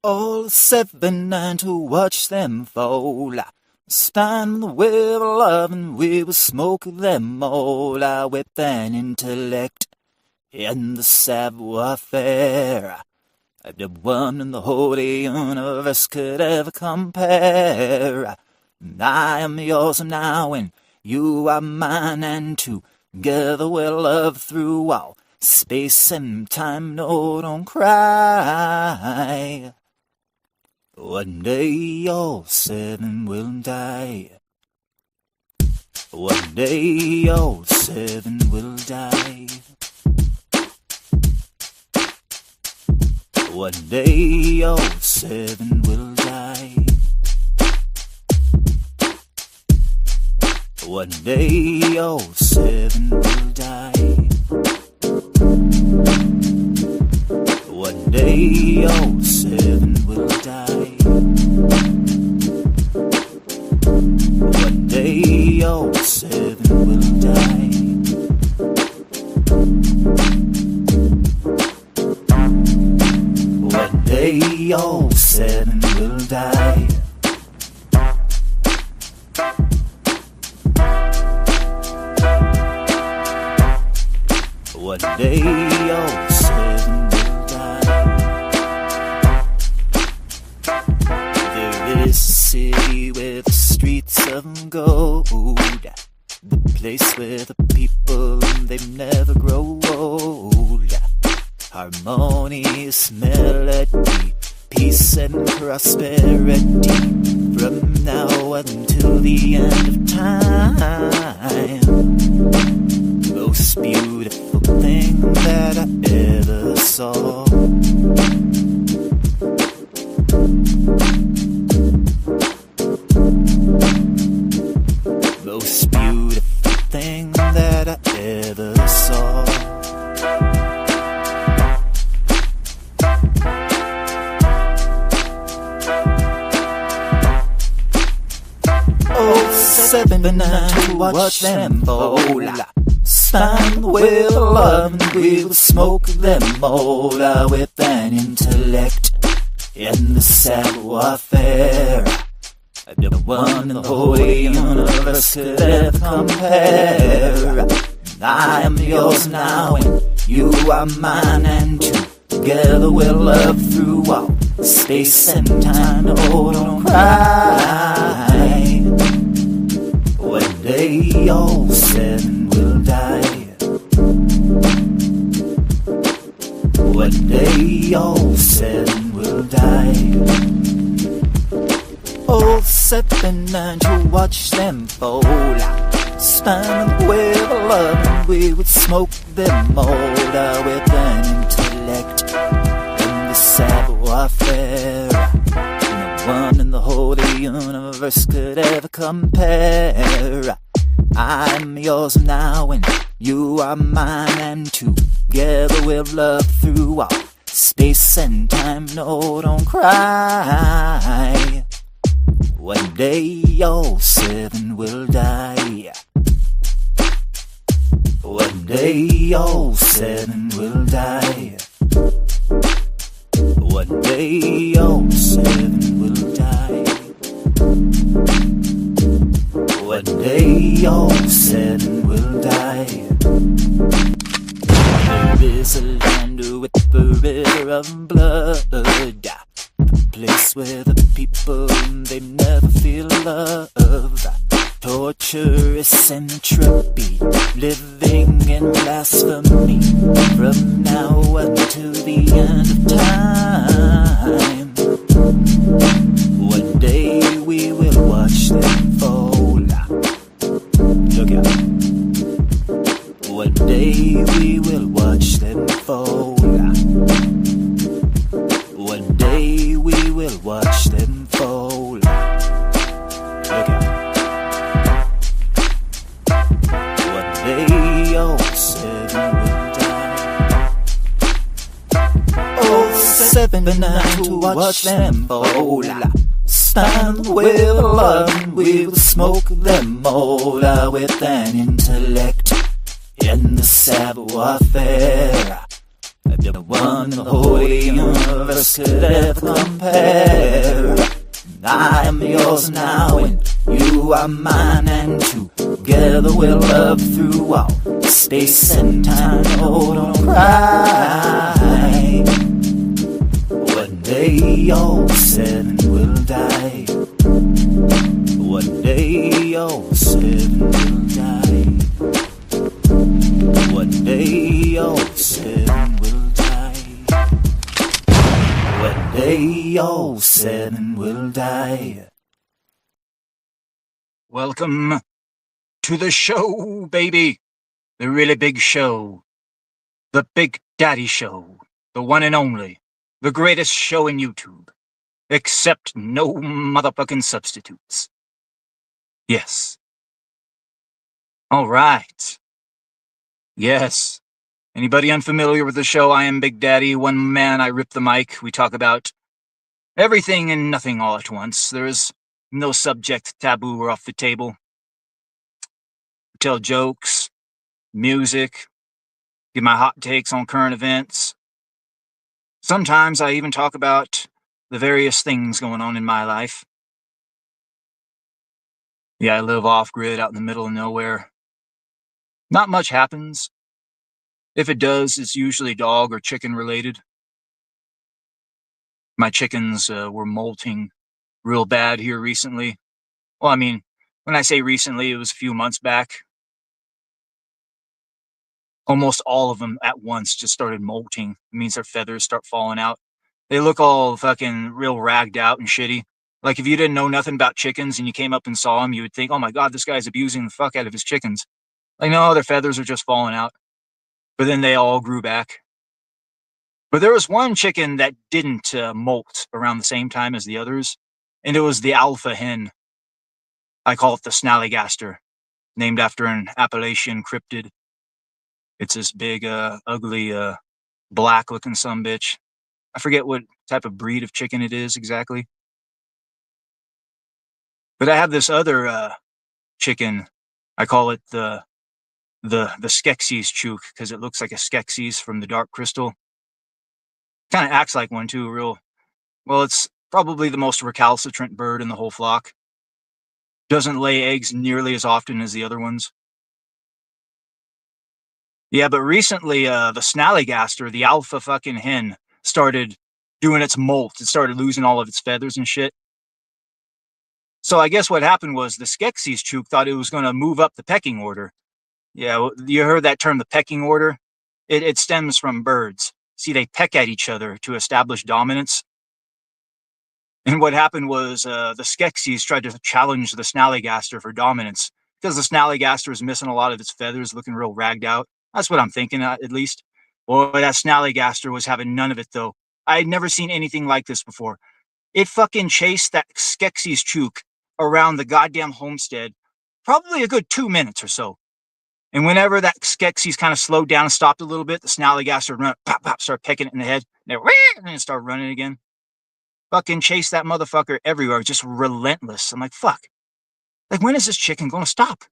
All 7-9 to watch them fall. Span the web of love and we will smoke them all with an intellect and the savoir-faire. The one in the holy universe could ever compare. I am yours now and you are mine, and together we'll love through all space and time. No, don't cry. One day all 7 will die. One day all 7 will die. One day all 7 will die. One day all 7 will die. One day all 7 will die. One day all 7 will die. One day all 7 will die. One day all 7 will die. There is a city with streets of gold, the place where the people they never grow old. Harmonious melody, peace and prosperity, from now until the end of time. Most beautiful thing that I ever saw. Most beautiful thing that I ever saw. Oh, 7-9 to watch them fall. Span the web of love and we will smoke them all with an intellect and the savoir-faire. The one in the holy universe could ever compare. I am yours now and you are mine, and together we'll love through all space and time. Oh, don't cry. One day all 7 will die. One day all 7 will die. All 7-9 to watch them fall. Span the web of love and we would smoke them all with an intellect and the savoir-faire. No one in the holy universe could ever compare. I'm yours now and you are mine, and together we'll love through all space and time. No, don't cry. One day all 7 will die. One day all 7 will die. One day all 7 will die. One day all 7 will die. There is a land with a river of blood, a place where the people they never feel love. Torturous entropy, living in blasphemy, from now until the end of time. One day we will watch them fall. Look out. One day we will watch them fall. One day we will watch them fall. Look out. One day all 7 will die. All 7-9 to watch them fall. Span the web of love and we will smoke them all with an intellect and the savoir-faire. The one in the whole universe could ever compare. I am yours now and you are mine, and together we'll love through all space and time. Oh, don't cry. One day all seven will die. One day all seven will die. One day all seven will die. One day all seven will die. Welcome to the show, baby. The really big show. The Big Daddy Show. The one and only. The greatest show in YouTube. Except no motherfucking substitutes. Yes. All right. Yes. Anybody unfamiliar with the show? I am Big Daddy. One man, I rip the mic. We talk about everything and nothing all at once. There is no subject taboo or off the table. We tell jokes, music, give my hot takes on current events. Sometimes I even talk about the various things going on in my life. Yeah, I live off-grid out in the middle of nowhere. Not much happens. If it does, it's usually dog or chicken related. My chickens were molting real bad here recently. Well, I mean, when I say recently, it was a few months back. Almost all of them at once just started molting. It means their feathers start falling out. They look all fucking real ragged out and shitty. Like if you didn't know nothing about chickens and you came up and saw them, you would think, oh my God, this guy's abusing the fuck out of his chickens. Like, no, their feathers are just falling out. But then they all grew back. But there was one chicken that didn't molt around the same time as the others, and it was the alpha hen. I call it the snallygaster, named after an Appalachian cryptid. It's this big, ugly, black-looking sumbitch. I forget what type of breed of chicken it is exactly. But I have this other chicken. I call it the Skeksis chook because it looks like a Skeksis from the Dark Crystal. Kind of acts like one too, well, it's probably the most recalcitrant bird in the whole flock. Doesn't lay eggs nearly as often as the other ones. Yeah, but recently, the snallygaster, the alpha fucking hen, started doing its molt. It started losing all of its feathers and shit. So I guess what happened was the Skeksis chook thought it was going to move up the pecking order. Yeah, you heard that term, the pecking order? It stems from birds. See, they peck at each other to establish dominance. And what happened was the Skeksis tried to challenge the snallygaster for dominance because the snallygaster was missing a lot of its feathers, looking real ragged out. That's what I'm thinking, at least. Boy, that snallygaster was having none of it, though. I had never seen anything like this before. It fucking chased that Skeksis chook around the goddamn homestead, probably a good 2 minutes or so. And whenever that Skeksis kind of slowed down and stopped a little bit, the snallygaster would run, pop, pop, start pecking it in the head, and then start running again. Fucking chase that motherfucker everywhere, just relentless. I'm like, fuck. Like, when is this chicken going to stop?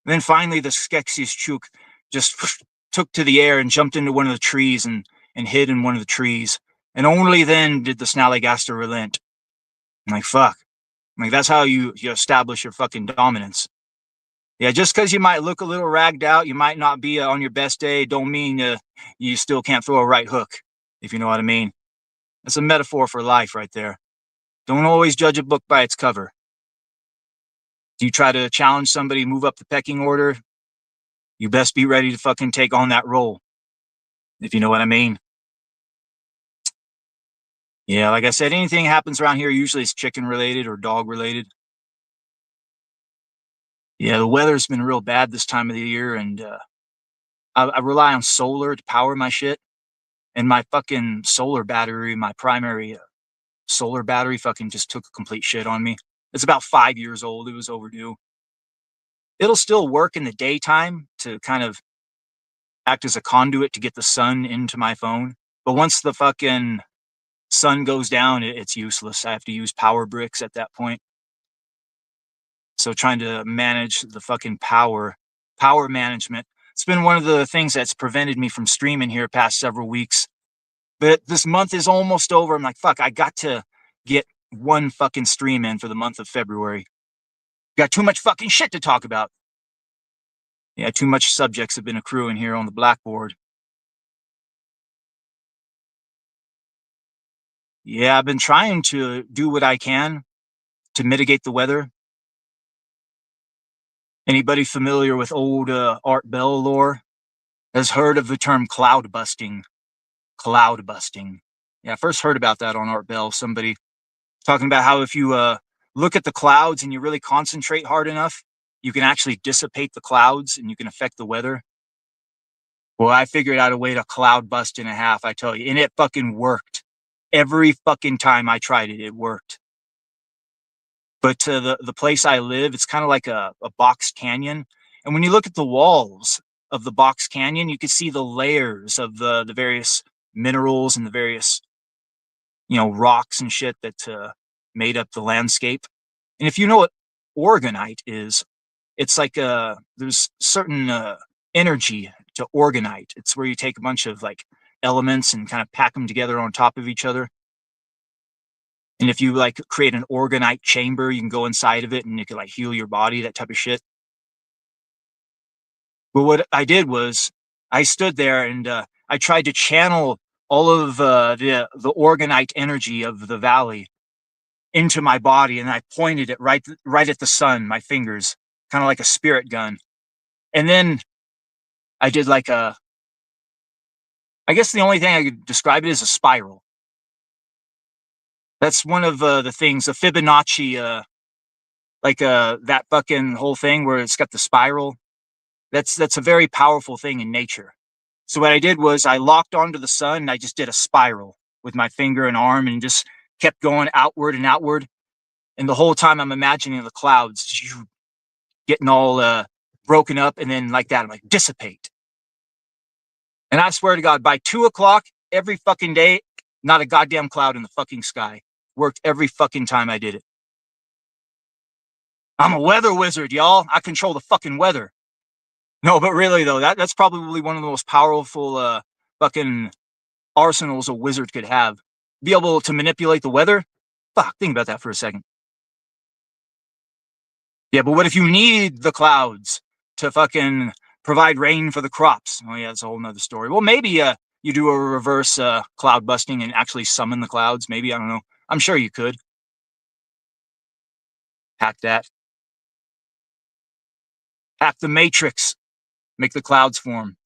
And then finally, the Skeksis chook just took to the air and jumped into one of the trees and hid in one of the trees. And only then did the snallygaster relent. I'm like, fuck. I'm like, that's how you establish your fucking dominance. Yeah, just because you might look a little ragged out, you might not be on your best day, don't mean you still can't throw a right hook, if you know what I mean. That's a metaphor for life right there. Don't always judge a book by its cover. Do you try to challenge somebody, move up the pecking order? You best be ready to fucking take on that role, if you know what I mean. Yeah, like I said, anything happens around here, usually it's chicken related or dog related. Yeah, the weather's been real bad this time of the year, and I rely on solar to power my shit. And my fucking solar battery, my primary solar battery fucking just took a complete shit on me. It's about 5 years old. It was overdue. It'll still work in the daytime to kind of act as a conduit to get the sun into my phone. But once the fucking sun goes down, it's useless. I have to use power bricks at that point. So trying to manage the fucking power management. It's been one of the things that's prevented me from streaming here past several weeks. But this month is almost over. I'm like, fuck, I got to get one fucking stream in for the month of February. Got too much fucking shit to talk about. Yeah, too much subjects have been accruing here on the blackboard. Yeah, I've been trying to do what I can to mitigate the weather. Anybody familiar with old Art Bell lore has heard of the term cloud busting. Cloud busting. Yeah, I first heard about that on Art Bell. Somebody talking about how if you look at the clouds and you really concentrate hard enough, you can actually dissipate the clouds and you can affect the weather. Well, I figured out a way to cloud bust in a half, I tell you, and it fucking worked. Every fucking time I tried it, it worked. But to the place I live, it's kind of like a box canyon. And when you look at the walls of the box canyon, you can see the layers of the various minerals and the various, rocks and shit that made up the landscape. And if you know what organite is, it's like there's certain energy to organite. It's where you take a bunch of like elements and kind of pack them together on top of each other. And if you like create an organite chamber, you can go inside of it and it can like heal your body, that type of shit. But what I did was I stood there and I tried to channel all of the organite energy of the valley into my body, and I pointed it right at the sun, my fingers, kind of like a spirit gun. And then I did like I guess the only thing I could describe it as a spiral. That's one of the things, the Fibonacci, that fucking whole thing where it's got the spiral. That's a very powerful thing in nature. So what I did was I locked onto the sun and I just did a spiral with my finger and arm and just kept going outward and outward. And the whole time I'm imagining the clouds getting all broken up, and then like that, I'm like, dissipate. And I swear to God, by 2 o'clock every fucking day, not a goddamn cloud in the fucking sky. Worked every fucking time I did it. I'm a weather wizard, y'all. I control the fucking weather. No, but really though, that's probably one of the most powerful fucking arsenals a wizard could have. Be able to manipulate the weather? Fuck, think about that for a second. Yeah, but what if you need the clouds to fucking provide rain for the crops? Oh yeah, that's a whole nother story. Well, maybe you do a reverse cloud busting and actually summon the clouds. Maybe, I don't know. I'm sure you could. Hack that. Hack the matrix. Make the clouds form.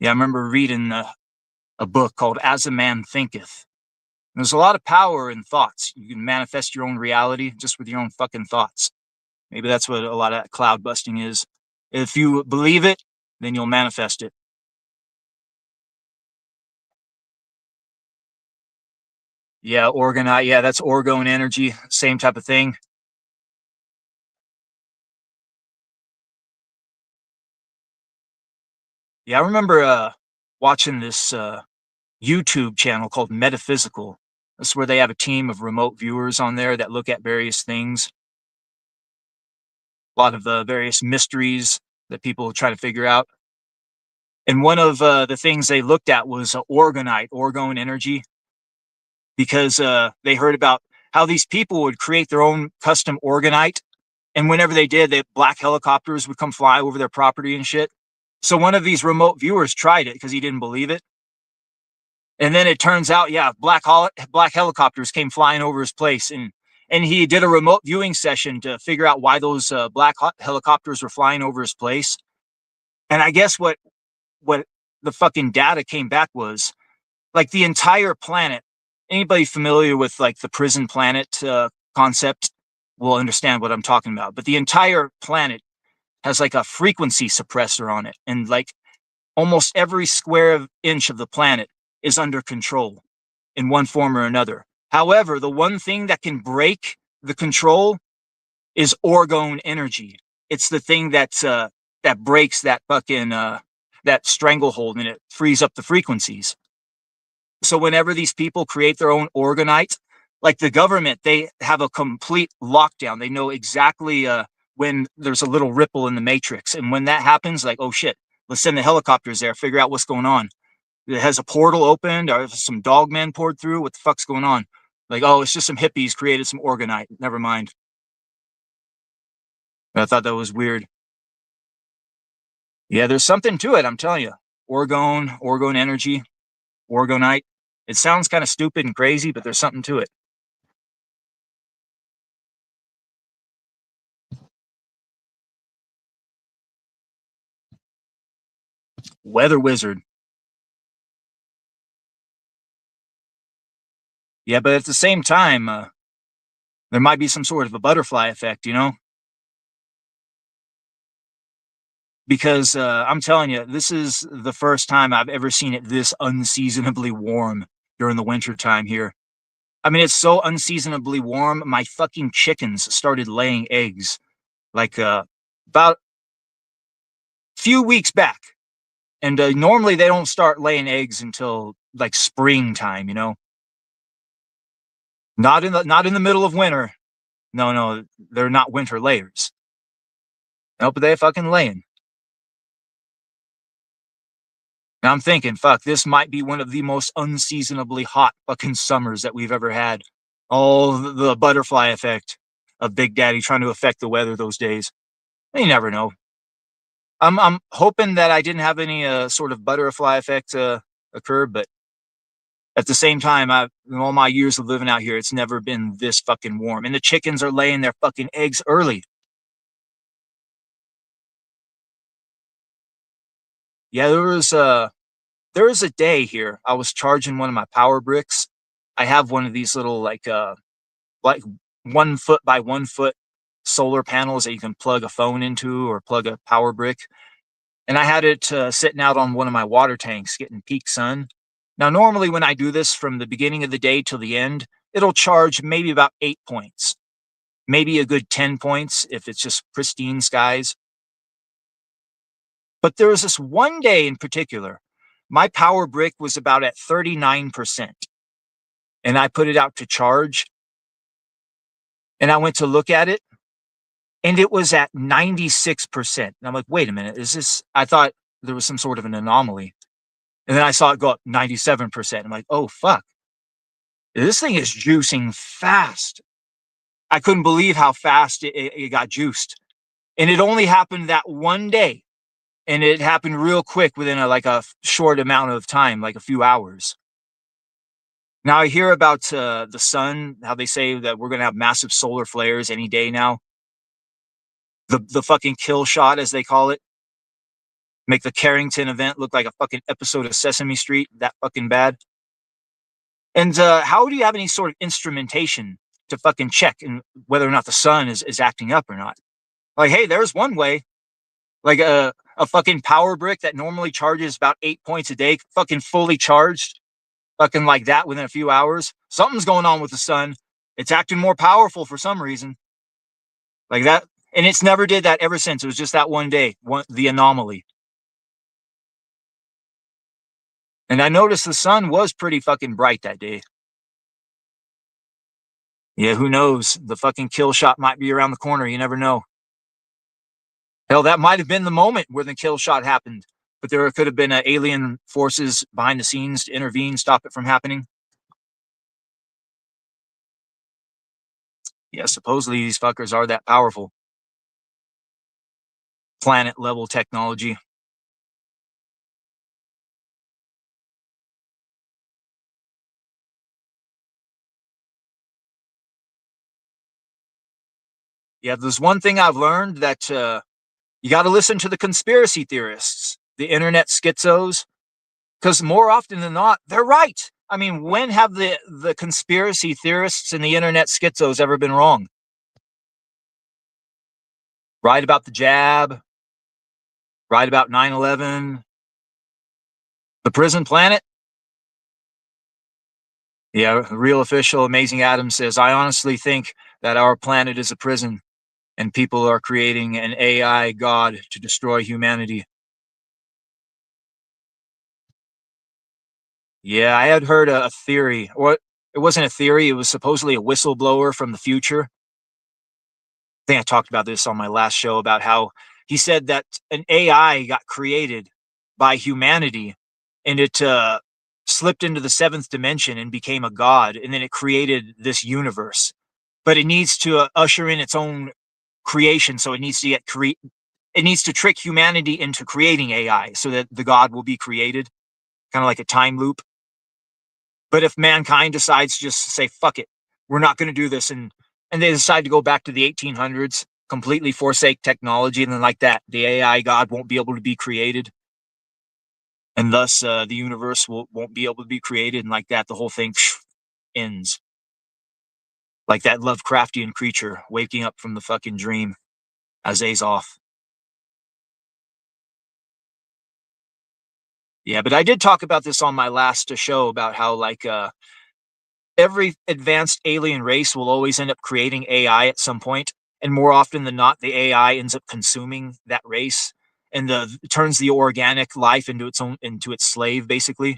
Yeah, I remember reading a book called As a Man Thinketh. There's a lot of power in thoughts. You can manifest your own reality just with your own fucking thoughts. Maybe that's what a lot of that cloud busting is. If you believe it, then you'll manifest it. Yeah, organite. Yeah, that's orgone energy. Same type of thing. Yeah, I remember watching this YouTube channel called Metaphysical. That's where they have a team of remote viewers on there that look at various things, a lot of the various mysteries that people try to figure out. And one of the things they looked at was organite, orgone energy, because they heard about how these people would create their own custom organite. And whenever they did, black helicopters would come fly over their property and shit. So one of these remote viewers tried it because he didn't believe it. And then it turns out, yeah, black helicopters came flying over his place, and he did a remote viewing session to figure out why those helicopters were flying over his place. And I guess what the fucking data came back was like the entire planet. Anybody familiar with like the prison planet concept will understand what I'm talking about. But the entire planet has like a frequency suppressor on it, and like almost every square inch of the planet is under control in one form or another. However, the one thing that can break the control is orgone energy. It's the thing that breaks that fucking that stranglehold, and it frees up the frequencies. So whenever these people create their own organite, like the government, they have a complete lockdown. They know exactly when there's a little ripple in the matrix, and when that happens, like, oh shit, Let's send the helicopters there, figure out what's going on. It has a portal opened, or some dogmen poured through. What the fuck's going on? Like, oh, it's just some hippies created some organite. Never mind. I thought that was weird. Yeah, there's something to it, I'm telling you. Orgone energy, orgonite. It sounds kind of stupid and crazy, but there's something to it. Weather wizard. Yeah, but at the same time, there might be some sort of a butterfly effect, you know? Because I'm telling you, this is the first time I've ever seen it this unseasonably warm during the winter time here. I mean, it's so unseasonably warm. My fucking chickens started laying eggs like about a few weeks back, and normally they don't start laying eggs until like springtime. You know, not in the middle of winter. No, no, they're not winter layers. No, but they're fucking laying. And I'm thinking, fuck, this might be one of the most unseasonably hot fucking summers that we've ever had. All the butterfly effect of Big Daddy trying to affect the weather those days. You never know. I'm hoping that I didn't have any sort of butterfly effect occur, but at the same time, in all my years of living out here, it's never been this fucking warm. And the chickens are laying their fucking eggs early. Yeah, there was a day here I was charging one of my power bricks. I have one of these little like 1 foot by 1 foot solar panels that you can plug a phone into or plug a power brick. And I had it sitting out on one of my water tanks getting peak sun. Now, normally when I do this from the beginning of the day till the end, it'll charge maybe about 8 points, maybe a good 10 points if it's just pristine skies. But there was this one day in particular, my power brick was about at 39%. And I put it out to charge and I went to look at it and it was at 96%. And I'm like, wait a minute, is this? I thought there was some sort of an anomaly. And then I saw it go up 97%. I'm like, oh, fuck. This thing is juicing fast. I couldn't believe how fast it got juiced. And it only happened that one day. And it happened real quick within like a short amount of time, like a few hours. Now I hear about the sun, how they say that we're going to have massive solar flares any day now. The fucking kill shot, as they call it. Make the Carrington event look like a fucking episode of Sesame Street, that fucking bad. And how do you have any sort of instrumentation to fucking check and whether or not the sun is acting up or not? Like, hey, there's one way. Like a fucking power brick that normally charges about 8 points a day, fucking fully charged, fucking like that within a few hours. Something's going on with the sun. It's acting more powerful for some reason. Like that. And it's never did that ever since. It was just that one day, the anomaly. And I noticed the sun was pretty fucking bright that day. Yeah, who knows? The fucking kill shot might be around the corner. You never know. Hell, that might have been the moment where the kill shot happened. But there could have been alien forces behind the scenes to intervene, stop it from happening. Yeah, supposedly these fuckers are that powerful. Planet level technology. Yeah, there's one thing I've learned that you got to listen to the conspiracy theorists, the internet schizos, because more often than not, they're right. I mean, when have the conspiracy theorists and the internet schizos ever been wrong? Right about the jab, right about 9/11, the prison planet. Yeah, real official Amazing Adam says, I honestly think that our planet is a prison and people are creating an AI god to destroy humanity. Yeah, I had heard a theory, or it wasn't a theory, it was supposedly a whistleblower from the future. I think I talked about this on my last show about how he said that an AI got created by humanity, and it slipped into the seventh dimension and became a god, and then it created this universe. But it needs to usher in its own creation, so it needs to it needs to trick humanity into creating AI so that the god will be created, kind of like a time loop. But if mankind decides to just say fuck it, we're not going to do this, and they decide to go back to the 1800s, completely forsake technology, and then like that, the AI god won't be able to be created, and thus the universe won't be able to be created, and like that, the whole thing ends. Like that Lovecraftian creature waking up from the fucking dream as Azoth. Yeah, but I did talk about this on my last show about how like every advanced alien race will always end up creating AI at some point, and more often than not, the AI ends up consuming that race and turns the organic life into its slave, basically.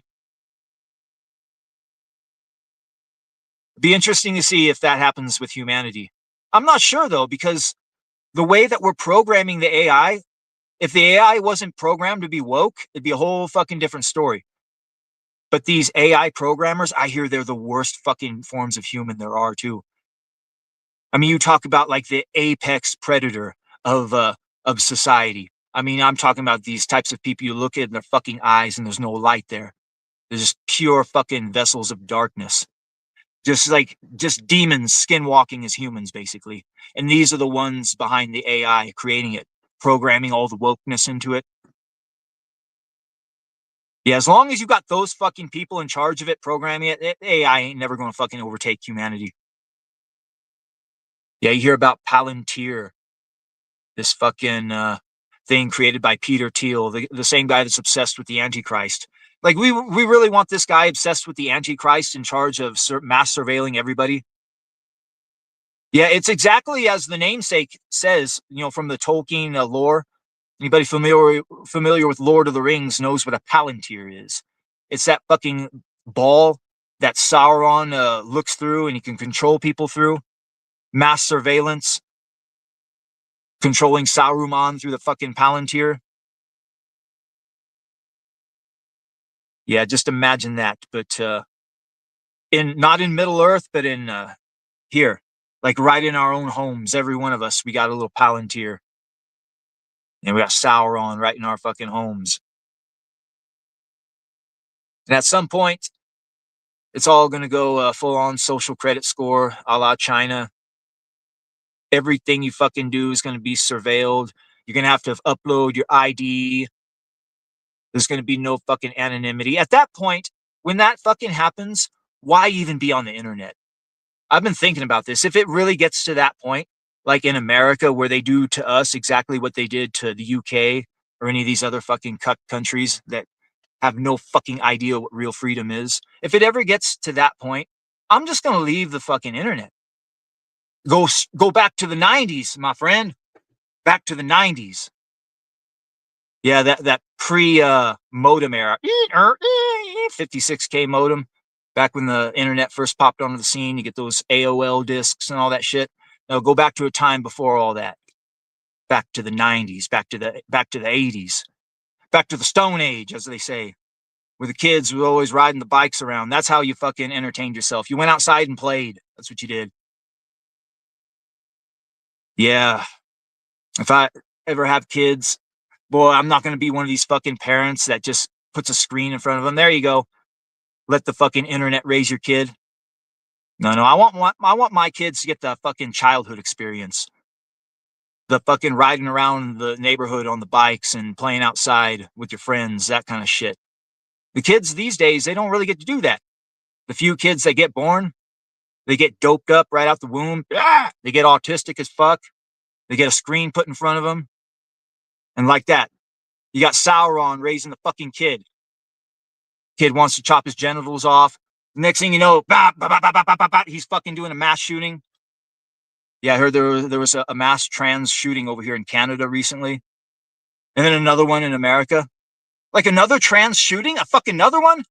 Be interesting to see if that happens with humanity. I'm not sure though, because the way that we're programming the AI, if the AI wasn't programmed to be woke, it'd be a whole fucking different story. But these AI programmers, I hear they're the worst fucking forms of human there are too. I mean, you talk about like the apex predator of society. I mean, I'm talking about these types of people you look at in their fucking eyes and there's no light there. They're just pure fucking vessels of darkness. Just demons skinwalking as humans, basically. And these are the ones behind the AI creating it, programming all the wokeness into it. Yeah, as long as you got those fucking people in charge of it, programming it, AI ain't never going to fucking overtake humanity. Yeah, you hear about Palantir, this fucking thing created by Peter Thiel, the same guy that's obsessed with the Antichrist. Like we really want this guy obsessed with the Antichrist in charge of mass surveilling everybody. Yeah, it's exactly as the namesake says. You know, from the Tolkien lore. Anybody familiar with Lord of the Rings knows what a Palantir is. It's that fucking ball that Sauron looks through and he can control people through. Mass surveillance, controlling Saruman through the fucking Palantir. Yeah, just imagine that. But in not in Middle Earth, but in here, like right in our own homes, every one of us, we got a little Palantir, and we got Sauron right in our fucking homes. And at some point, it's all going to go full on social credit score, a la China. Everything you fucking do is going to be surveilled. You're going to have to upload your ID. There's going to be no fucking anonymity. At that point, when that fucking happens, why even be on the internet? I've been thinking about this. If it really gets to that point, like in America, where they do to us exactly what they did to the UK or any of these other fucking countries that have no fucking idea what real freedom is. If it ever gets to that point, I'm just going to leave the fucking internet. Go back to the 90s, my friend. Back to the 90s. Yeah, that pre modem era. 56K modem. Back when the internet first popped onto the scene, you get those AOL discs and all that shit. No, go back to a time before all that. Back to the 90s, back to the 80s. Back to the Stone Age, as they say. Where the kids were always riding the bikes around. That's how you fucking entertained yourself. You went outside and played. That's what you did. Yeah. If I ever have kids, boy, I'm not going to be one of these fucking parents that just puts a screen in front of them. There you go. Let the fucking internet raise your kid. No. I want my kids to get the fucking childhood experience. The fucking riding around the neighborhood on the bikes and playing outside with your friends, that kind of shit. The kids these days, they don't really get to do that. The few kids that get born, they get doped up right out the womb. They get autistic as fuck. They get a screen put in front of them. And like that, you got Sauron raising the fucking kid. Kid wants to chop his genitals off. Next thing you know, he's fucking doing a mass shooting. Yeah, I heard there was a mass trans shooting over here in Canada recently. And then another one in America. Like another trans shooting? A fucking another one?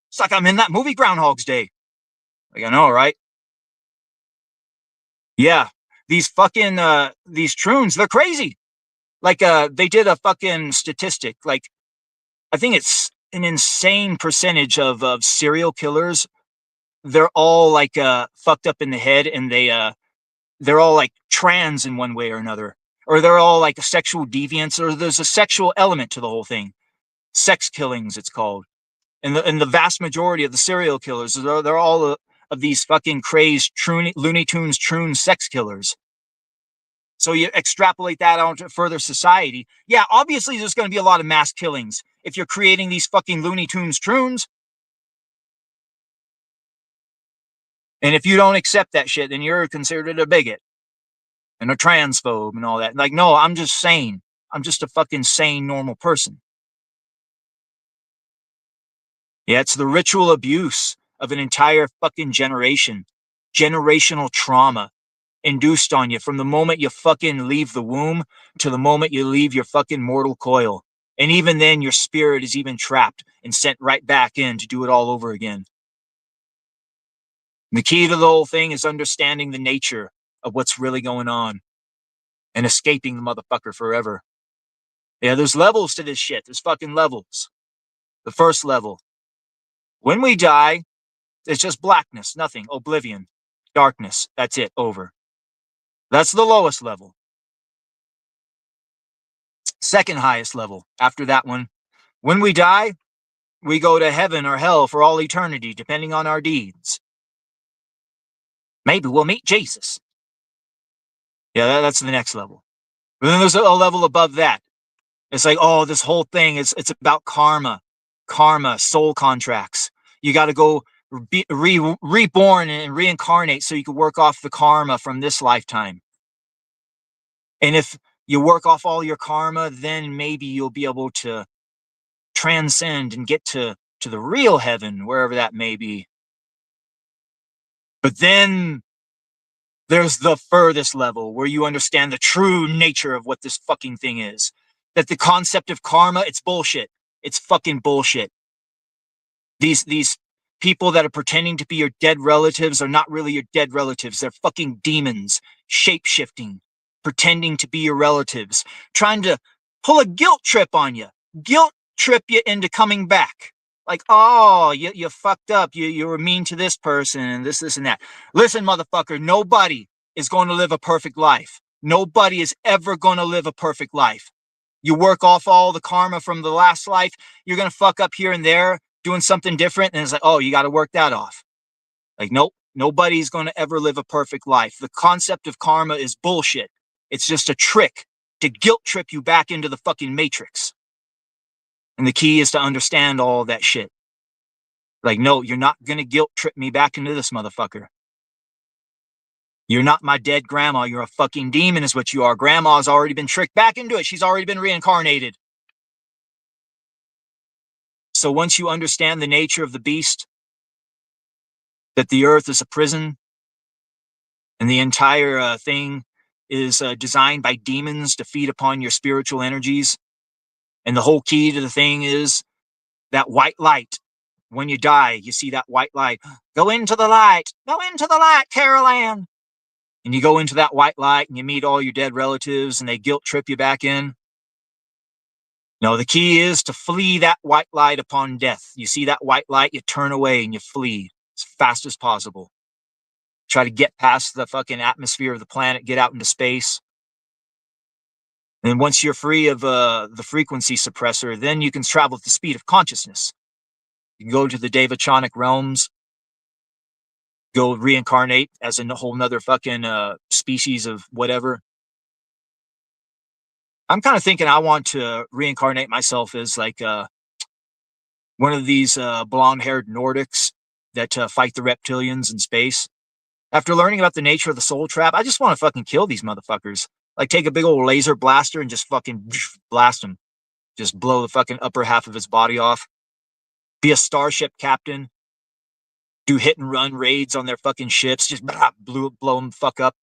It's like I'm in that movie Groundhog's Day. Like, I know, right? Yeah. These fucking, these troons, they're crazy. Like, they did a fucking statistic. Like, I think it's an insane percentage of serial killers. They're all like fucked up in the head, and they're all like trans in one way or another, or they're all like sexual deviants, or there's a sexual element to the whole thing. Sex killings, it's called. And the vast majority of the serial killers, they're all of these fucking crazed Looney Tunes troon sex killers. So you extrapolate that out to further society. Yeah, obviously there's going to be a lot of mass killings if you're creating these fucking Looney Tunes troons. And if you don't accept that shit, then you're considered a bigot and a transphobe and all that. Like, no, I'm just sane. I'm just a fucking sane, normal person. Yeah, it's the ritual abuse of an entire fucking generation. Generational trauma induced on you from the moment you fucking leave the womb to the moment you leave your fucking mortal coil. And even then, your spirit is even trapped and sent right back in to do it all over again. And the key to the whole thing is understanding the nature of what's really going on and escaping the motherfucker forever. Yeah, there's levels to this shit. There's fucking levels. The first level. When we die, it's just blackness, nothing, oblivion, darkness. That's it, over. That's the lowest level. Second highest level. After that one, when we die, we go to heaven or hell for all eternity, depending on our deeds. Maybe we'll meet Jesus. Yeah, that's the next level. But then there's a level above that. It's like, oh, this whole thing is it's about karma, soul contracts. You got to go be reborn and reincarnate so you can work off the karma from this lifetime. And if you work off all your karma, then maybe you'll be able to transcend and get to the real heaven, wherever that may be. But then there's the furthest level where you understand the true nature of what this fucking thing is. That the concept of karma, it's bullshit. It's fucking bullshit. These people that are pretending to be your dead relatives are not really your dead relatives. They're fucking demons, shape-shifting, pretending to be your relatives, trying to pull a guilt trip on you, guilt trip you into coming back. Like, oh, you fucked up. You were mean to this person and this and that. Listen, motherfucker, nobody is going to live a perfect life. Nobody is ever going to live a perfect life. You work off all the karma from the last life. You're going to fuck up here and there doing something different. And it's like, oh, you got to work that off. Like, nope, nobody's going to ever live a perfect life. The concept of karma is bullshit. It's just a trick to guilt trip you back into the fucking matrix. And the key is to understand all that shit. Like, no, you're not going to guilt trip me back into this motherfucker. You're not my dead grandma. You're a fucking demon is what you are. Grandma's already been tricked back into it. She's already been reincarnated. So once you understand the nature of the beast, that the earth is a prison, and the entire thing is designed by demons to feed upon your spiritual energies, and the whole key to the thing is that white light. When you die, you see that white light. Go into the light. Go into the light, Carol Ann. And you go into that white light and you meet all your dead relatives and they guilt trip you back in. No, the key is to flee that white light upon death. You see that white light, you turn away and you flee as fast as possible. Try to get past the fucking atmosphere of the planet, get out into space. And once you're free of the frequency suppressor, then you can travel at the speed of consciousness. You can go to the Devachanic realms, go reincarnate as a whole nother fucking species of whatever. I'm kind of thinking I want to reincarnate myself as like one of these blonde-haired Nordics that fight the reptilians in space. After learning about the nature of the soul trap, I just want to fucking kill these motherfuckers. Like take a big old laser blaster and just fucking blast him. Just blow the fucking upper half of his body off. Be a starship captain. Do hit and run raids on their fucking ships. Just blow them fuck up.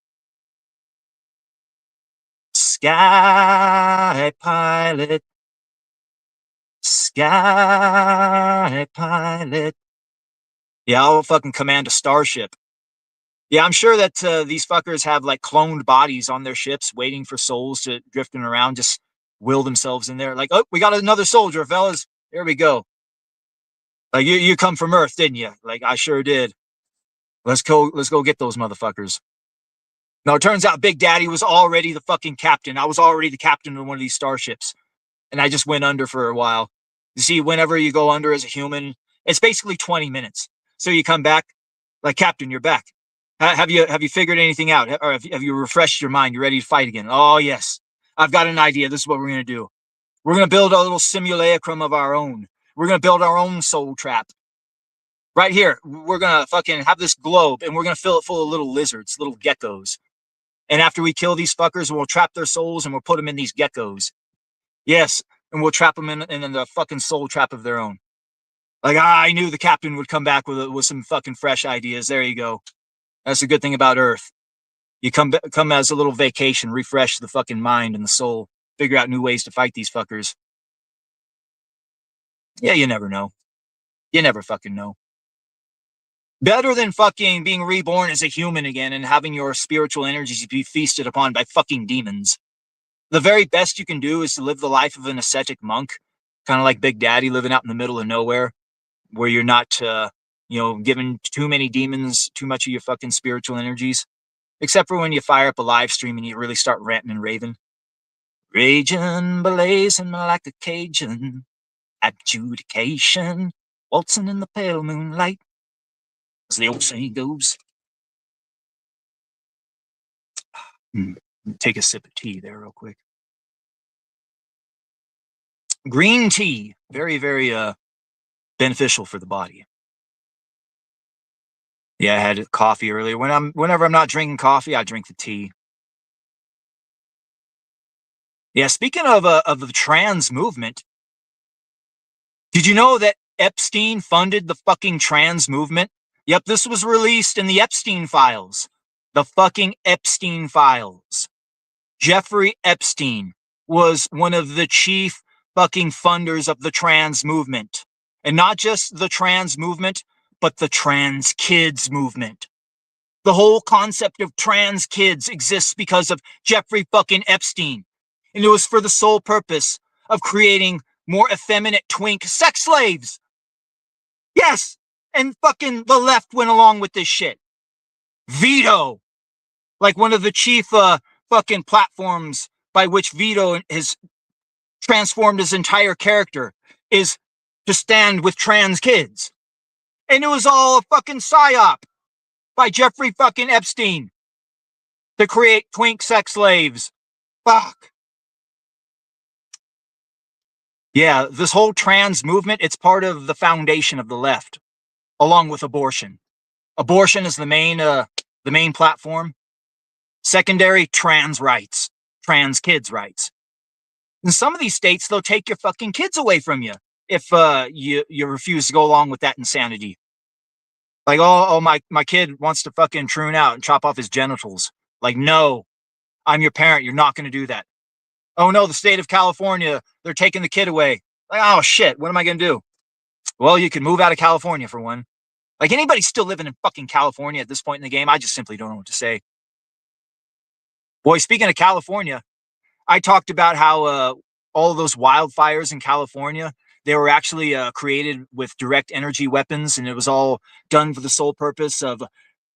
Sky pilot. Sky pilot. Yeah, I'll fucking command a starship. Yeah, I'm sure that these fuckers have like cloned bodies on their ships waiting for souls to drifting around, just will themselves in there. Like, oh, we got another soldier, fellas. Here we go. Like, you come from Earth, didn't you? Like, I sure did. Let's go get those motherfuckers. No, it turns out Big Daddy was already the fucking captain. I was already the captain of one of these starships. And I just went under for a while. You see, whenever you go under as a human, it's basically 20 minutes. So you come back, like, Captain, you're back. Have you figured anything out? Or have you refreshed your mind? You ready to fight again? Oh, yes. I've got an idea. This is what we're going to do. We're going to build a little simulacrum of our own. We're going to build our own soul trap. Right here, we're going to fucking have this globe, and we're going to fill it full of little lizards, little geckos. And after we kill these fuckers, we'll trap their souls, and we'll put them in these geckos. Yes, and we'll trap them in the fucking soul trap of their own. Like, I knew the captain would come back with some fucking fresh ideas. There you go. That's the good thing about Earth. You come as a little vacation, refresh the fucking mind and the soul, figure out new ways to fight these fuckers. Yeah, you never know. You never fucking know. Better than fucking being reborn as a human again and having your spiritual energies be feasted upon by fucking demons. The very best you can do is to live the life of an ascetic monk, kind of like Big Daddy living out in the middle of nowhere, where you're not, giving too many demons too much of your fucking spiritual energies. Except for when you fire up a live stream and you really start ranting and raving. Raging, blazing like a Cajun. Adjudication, waltzing in the pale moonlight. As the old saying goes. Take a sip of tea there real quick. Green tea, very, very beneficial for the body. Yeah, I had coffee earlier. Whenever I'm not drinking coffee, I drink the tea. Yeah, speaking of the trans movement, did you know that Epstein funded the fucking trans movement? Yep, this was released in the Epstein files. The fucking Epstein files. Jeffrey Epstein was one of the chief fucking funders of the trans movement. And not just the trans movement, but the trans kids movement. The whole concept of trans kids exists because of Jeffrey fucking Epstein. And it was for the sole purpose of creating more effeminate twink sex slaves. Yes! And fucking the left went along with this shit. Veto. Like one of the chief fucking platforms by which Veto has transformed his entire character is to stand with trans kids. And it was all a fucking psyop by Jeffrey fucking Epstein to create twink sex slaves. Fuck. Yeah, this whole trans movement, it's part of the foundation of the left, along with abortion. Abortion is the main platform. Secondary, trans rights, trans kids' rights. In some of these states, they'll take your fucking kids away from you if you refuse to go along with that insanity. Like, my kid wants to fucking troon out and chop off his genitals. Like, no, I'm your parent. You're not going to do that. Oh, no, the state of California, they're taking the kid away. Like, oh, shit, what am I going to do? Well, you can move out of California for one. Like, anybody still living in fucking California at this point in the game, I just simply don't know what to say. Boy, speaking of California, I talked about how all of those wildfires in California, they were actually created with direct energy weapons, and it was all done for the sole purpose of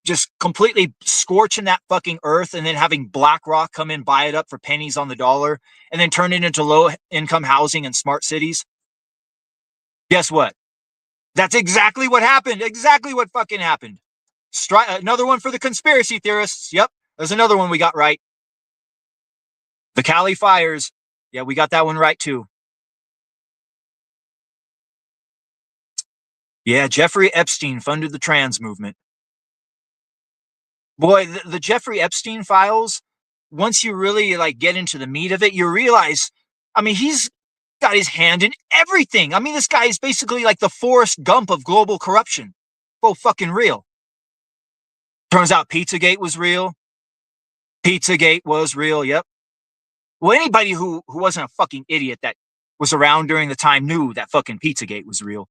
just completely scorching that fucking earth and then having BlackRock come in, buy it up for pennies on the dollar, and then turn it into low-income housing and smart cities. Guess what? That's exactly what happened. Exactly what fucking happened. Another one for the conspiracy theorists. Yep, there's another one we got right. The Cali fires. Yeah, we got that one right too. Yeah, Jeffrey Epstein funded the trans movement. Boy, the Jeffrey Epstein files, once you really get into the meat of it, you realize, I mean, he's got his hand in everything. I mean, this guy is basically like the Forrest Gump of global corruption. Oh, fucking real. Turns out Pizzagate was real. Pizzagate was real, yep. Well, anybody who wasn't a fucking idiot that was around during the time knew that fucking Pizzagate was real.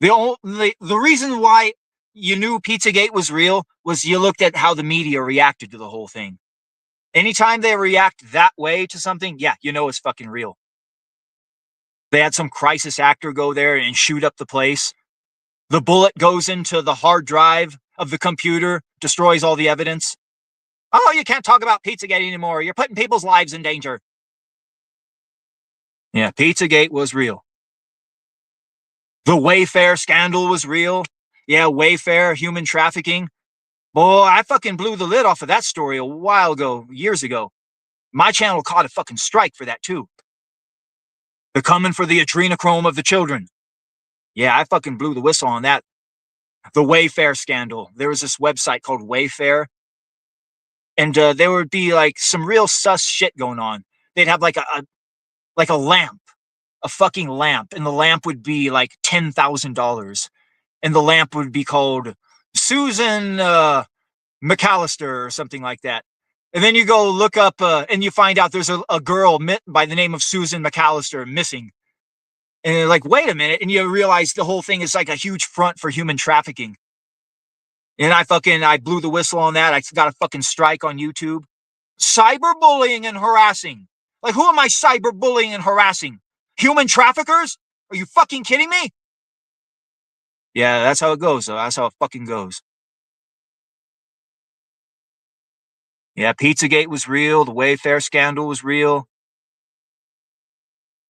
The reason why you knew Pizzagate was real was you looked at how the media reacted to the whole thing. Anytime they react that way to something, yeah, you know it's fucking real. They had some crisis actor go there and shoot up the place. The bullet goes into the hard drive of the computer, destroys all the evidence. Oh, you can't talk about Pizzagate anymore. You're putting people's lives in danger. Yeah, Pizzagate was real. The Wayfair scandal was real. Yeah, Wayfair, human trafficking. Boy, I fucking blew the lid off of that story a while ago, years ago. My channel caught a fucking strike for that too. They're coming for the adrenochrome of the children. Yeah, I fucking blew the whistle on that. The Wayfair scandal. There was this website called Wayfair, and there would be like some real sus shit going on. They'd have like a lamp, a fucking lamp, and the lamp would be like $10,000, and the lamp would be called Susan McAllister or something like that. And then you go look up and you find out there's a girl by the name of Susan McAllister missing. And you're like, wait a minute. And you realize the whole thing is like a huge front for human trafficking. And I blew the whistle on that. I got a fucking strike on YouTube. Cyberbullying and harassing. Like, who am I cyberbullying and harassing? Human traffickers? Are you fucking kidding me? Yeah, that's how it goes. So that's how it fucking goes. Yeah, Pizzagate was real. The Wayfair scandal was real.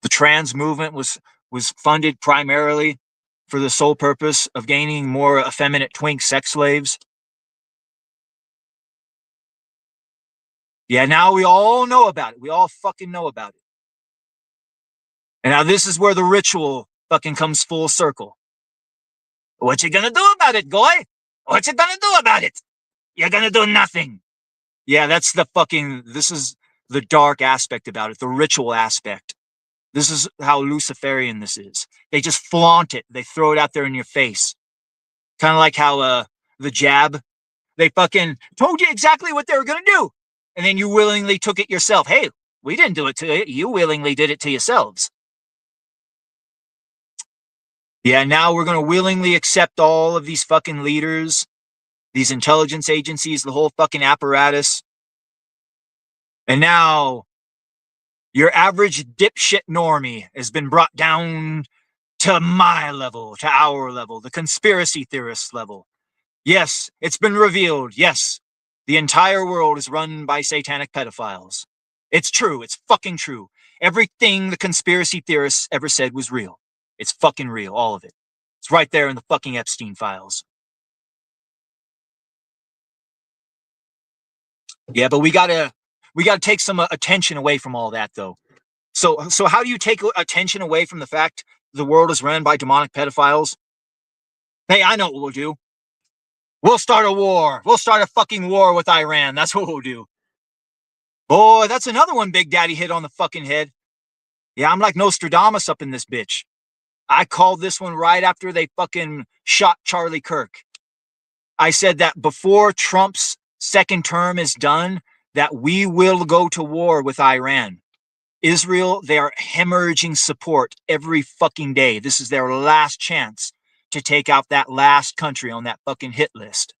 The trans movement was funded primarily for the sole purpose of gaining more effeminate twink sex slaves. Yeah, now we all know about it. We all fucking know about it. And now this is where the ritual fucking comes full circle. What you gonna do about it, Goy? What you gonna do about it? You're gonna do nothing. Yeah, this is the dark aspect about it, the ritual aspect. This is how Luciferian this is. They just flaunt it. They throw it out there in your face. Kind of like how the jab, they fucking told you exactly what they were going to do. And then you willingly took it yourself. Hey, we didn't do it to you. You willingly did it to yourselves. Yeah, now we're going to willingly accept all of these fucking leaders, these intelligence agencies, the whole fucking apparatus. And now your average dipshit normie has been brought down to my level, to our level, the conspiracy theorist level. Yes, it's been revealed. Yes, the entire world is run by satanic pedophiles. It's true. It's fucking true. Everything the conspiracy theorists ever said was real. It's fucking real, all of it. It's right there in the fucking Epstein files. Yeah, but we gotta take some attention away from all that, though. So how do you take attention away from the fact the world is run by demonic pedophiles? Hey, I know what we'll do. We'll start a war. We'll start a fucking war with Iran. That's what we'll do. Boy, that's another one Big Daddy hit on the fucking head. Yeah, I'm like Nostradamus up in this bitch. I called this one right after they fucking shot Charlie Kirk. I said that before Trump's second term is done, that we will go to war with Iran. Israel, they are hemorrhaging support every fucking day. This is their last chance to take out that last country on that fucking hit list.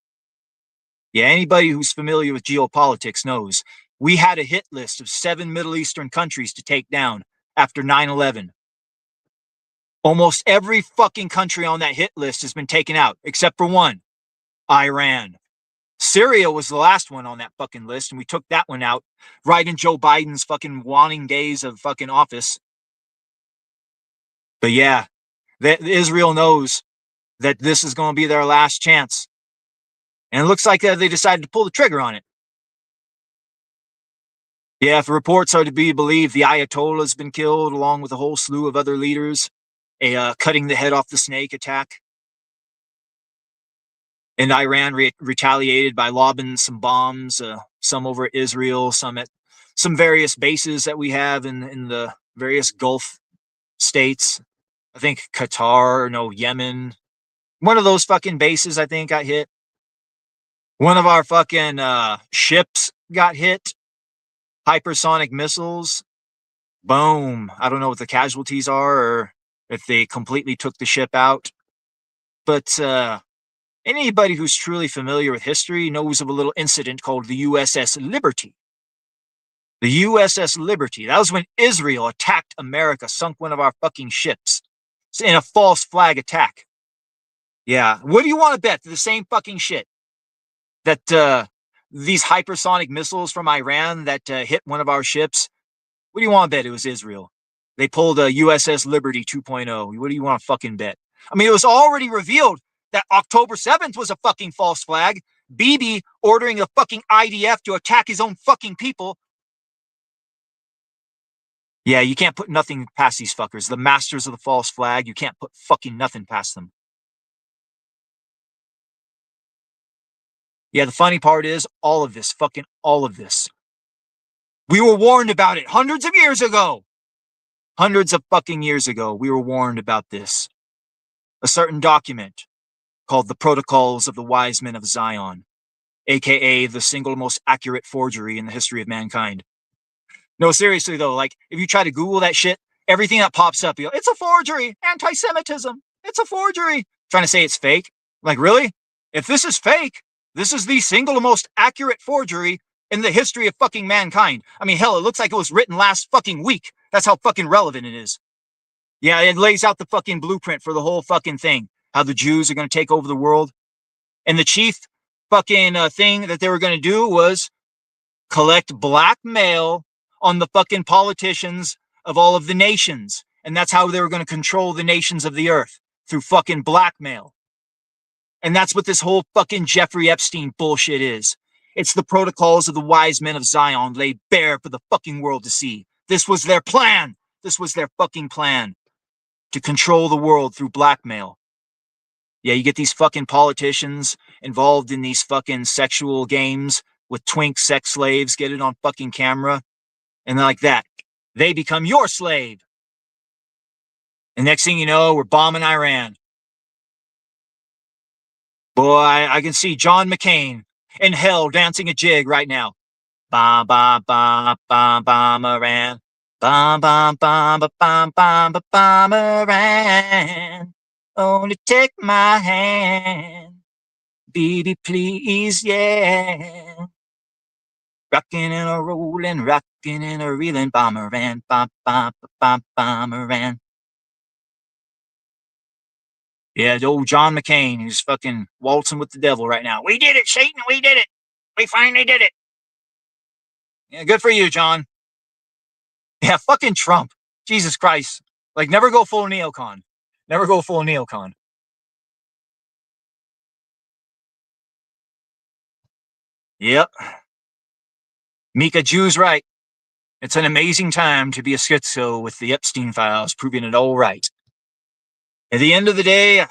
Yeah, anybody who's familiar with geopolitics knows we had a hit list of 7 Middle Eastern countries to take down after 9/11. Almost every fucking country on that hit list has been taken out, except for one, Iran. Syria was the last one on that fucking list, and we took that one out right in Joe Biden's fucking waning days of fucking office. But yeah, Israel knows that this is going to be their last chance. And it looks like they decided to pull the trigger on it. Yeah, if reports are to be believed, the Ayatollah's been killed along with a whole slew of other leaders. A cutting the head off the snake attack. And Iran retaliated by lobbing some bombs, some over Israel, some at some various bases that we have in the various Gulf states. I think Yemen. One of those fucking bases, I think, got hit. One of our fucking ships got hit. Hypersonic missiles. Boom. I don't know what the casualties are or if they completely took the ship out. But anybody who's truly familiar with history knows of a little incident called the USS Liberty. The USS Liberty. That was when Israel attacked America, sunk one of our fucking ships in a false flag attack. Yeah. What do you want to bet? The same fucking shit. That these hypersonic missiles from Iran that hit one of our ships. What do you want to bet? It was Israel. They pulled a USS Liberty 2.0. What do you want to fucking bet? I mean, it was already revealed that October 7th was a fucking false flag. Bibi ordering the fucking IDF to attack his own fucking people. Yeah, you can't put nothing past these fuckers. The masters of the false flag, you can't put fucking nothing past them. Yeah, the funny part is all of this, fucking all of this. We were warned about it hundreds of years ago. Hundreds of fucking years ago, we were warned about this. A certain document called the Protocols of the Wise Men of Zion, aka the single most accurate forgery in the history of mankind. No, seriously though, like if you try to Google that shit, everything that pops up, you go, it's a forgery, anti-Semitism, it's a forgery. Trying to say it's fake. Like, really? If this is fake, this is the single most accurate forgery in the history of fucking mankind. I mean, hell, it looks like it was written last fucking week. That's how fucking relevant it is. Yeah, it lays out the fucking blueprint for the whole fucking thing. How the Jews are going to take over the world. And the chief fucking thing that they were going to do was collect blackmail on the fucking politicians of all of the nations. And that's how they were going to control the nations of the earth. Through fucking blackmail. And that's what this whole fucking Jeffrey Epstein bullshit is. It's the protocols of the wise men of Zion laid bare for the fucking world to see. This was their plan. This was their fucking plan. To control the world through blackmail. Yeah, you get these fucking politicians involved in these fucking sexual games with twink sex slaves, get it on fucking camera. And like that, they become your slave. And next thing you know, we're bombing Iran. Boy, I can see John McCain in hell dancing a jig right now. Bom, bom, bom, bom, bom, Iran. Bom, bom, bom, bom, bom, bom, Iran. Only take my hand. Baby, please, yeah. Rockin' and a rollin', rockin' and a reelin', bomberan, bom, bom, bom, bomberan. Yeah, the old John McCain, he's fucking waltzing with the devil right now. We did it, Satan, we did it. We finally did it. Yeah, good for you, John. Yeah, fucking Trump. Jesus Christ. Like, never go full neocon. Never go full neocon. Yep. Mika Jew's right. It's an amazing time to be a schizo with the Epstein files proving it all right. At the end of the day,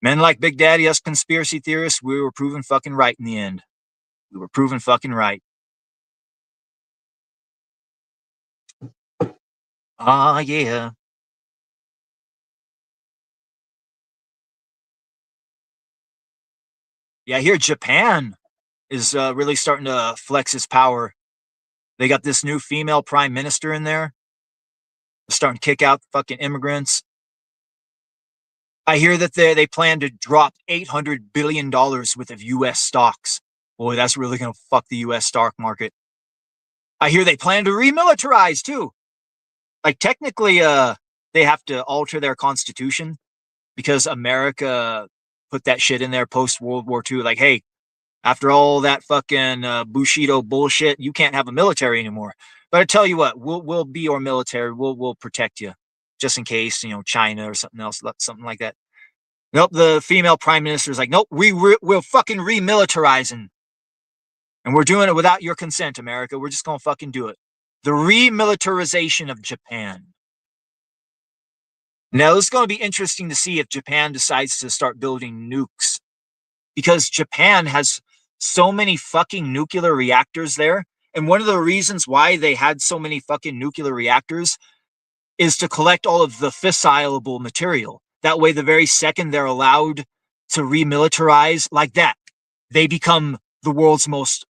men like Big Daddy, us conspiracy theorists, we were proven fucking right in the end. We were proven fucking right. Ah, yeah. Yeah, I hear Japan is really starting to flex its power. They got this new female prime minister in there. They're starting to kick out fucking immigrants. I hear that they plan to drop $800 billion worth of U.S. stocks. Boy, that's really going to fuck the U.S. stock market. I hear they plan to remilitarize too. Like technically, they have to alter their constitution because America put that shit in there post World War II. Like, hey, after all that fucking Bushido bullshit, you can't have a military anymore. But I tell you what, we'll be your military. We'll protect you, just in case China or something else, something like that. Nope, the female prime minister is like, nope, we're fucking remilitarizing, and we're doing it without your consent, America. We're just gonna fucking do it. The remilitarization of Japan. Now, it's going to be interesting to see if Japan decides to start building nukes, because Japan has so many fucking nuclear reactors there. And one of the reasons why they had so many fucking nuclear reactors is to collect all of the fissilable material. That way, the very second they're allowed to remilitarize like that, they become the world's most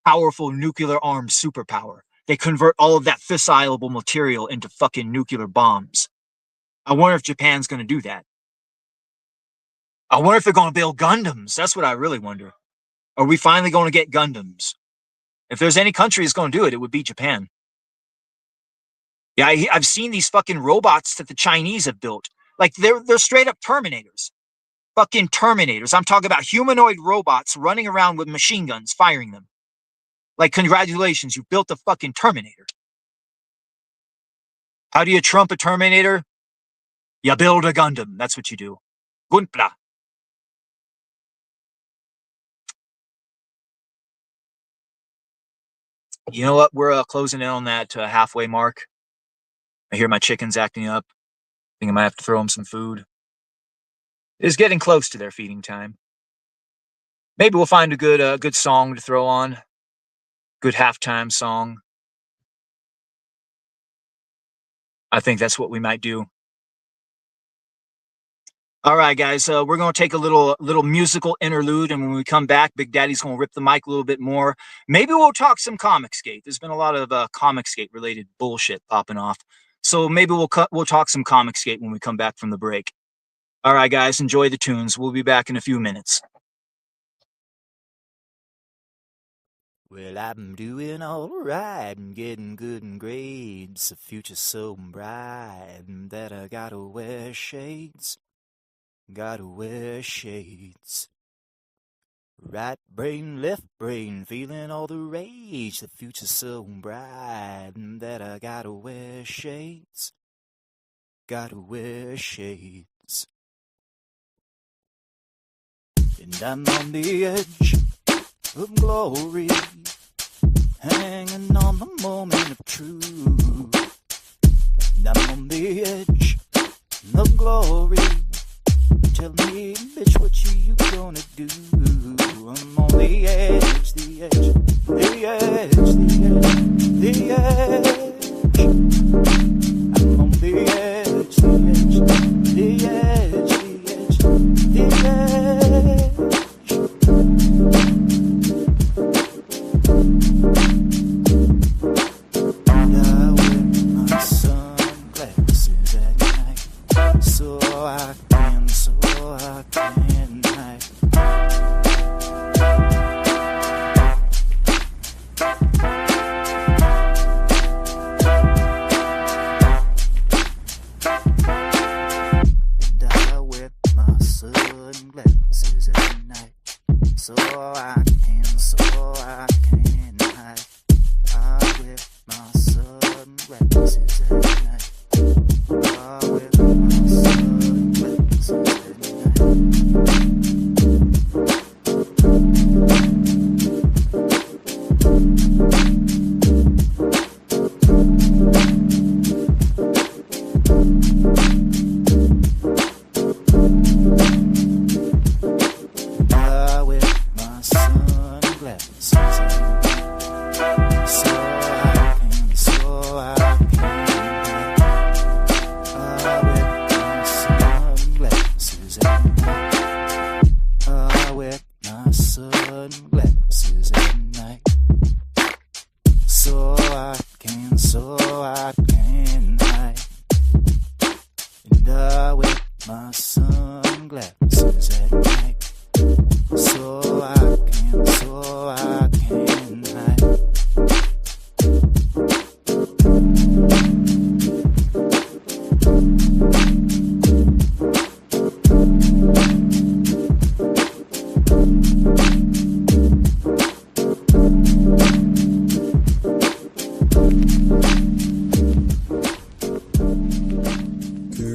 powerful nuclear armed superpower. They convert all of that fissilable material into fucking nuclear bombs. I wonder if Japan's going to do that. I wonder if they're going to build Gundams. That's what I really wonder. Are we finally going to get Gundams? If there's any country that's going to do it, it would be Japan. Yeah, I've seen these fucking robots that the Chinese have built. Like, they're straight up Terminators. Fucking Terminators. I'm talking about humanoid robots running around with machine guns, firing them. Like, congratulations, you built a fucking Terminator. How do you trump a Terminator? You build a Gundam. That's what you do. Gunpla. You know what? We're closing in on that halfway mark. I hear my chicken's acting up. I think I might have to throw them some food. It's getting close to their feeding time. Maybe we'll find a good song to throw on. Good halftime song. I think that's what we might do. All right, guys, we're going to take a little musical interlude, and when we come back, Big Daddy's going to rip the mic a little bit more. Maybe we'll talk some Comicsgate. There's been a lot of Comicsgate-related bullshit popping off, so maybe we'll talk some Comicsgate when we come back from the break. All right, guys, enjoy the tunes. We'll be back in a few minutes. Well, I'm doing all right, I'm getting good in grades. The future's so bright that I gotta wear shades. Gotta wear shades. Right brain, left brain, feeling all the rage. The future's so bright that I gotta wear shades. Gotta wear shades. And I'm on the edge of glory, hanging on the moment of truth. And I'm on the edge of glory. Tell me, bitch, what you gonna do? I'm on the edge, the edge, the edge, the edge, the edge. I'm on the edge, the edge, the edge, the edge, the edge. And I wear my sunglasses at night, so I can hide. And I wear my sunglasses at night, so I can hide. I wear my sunglasses at night. I wear my sunglasses at night.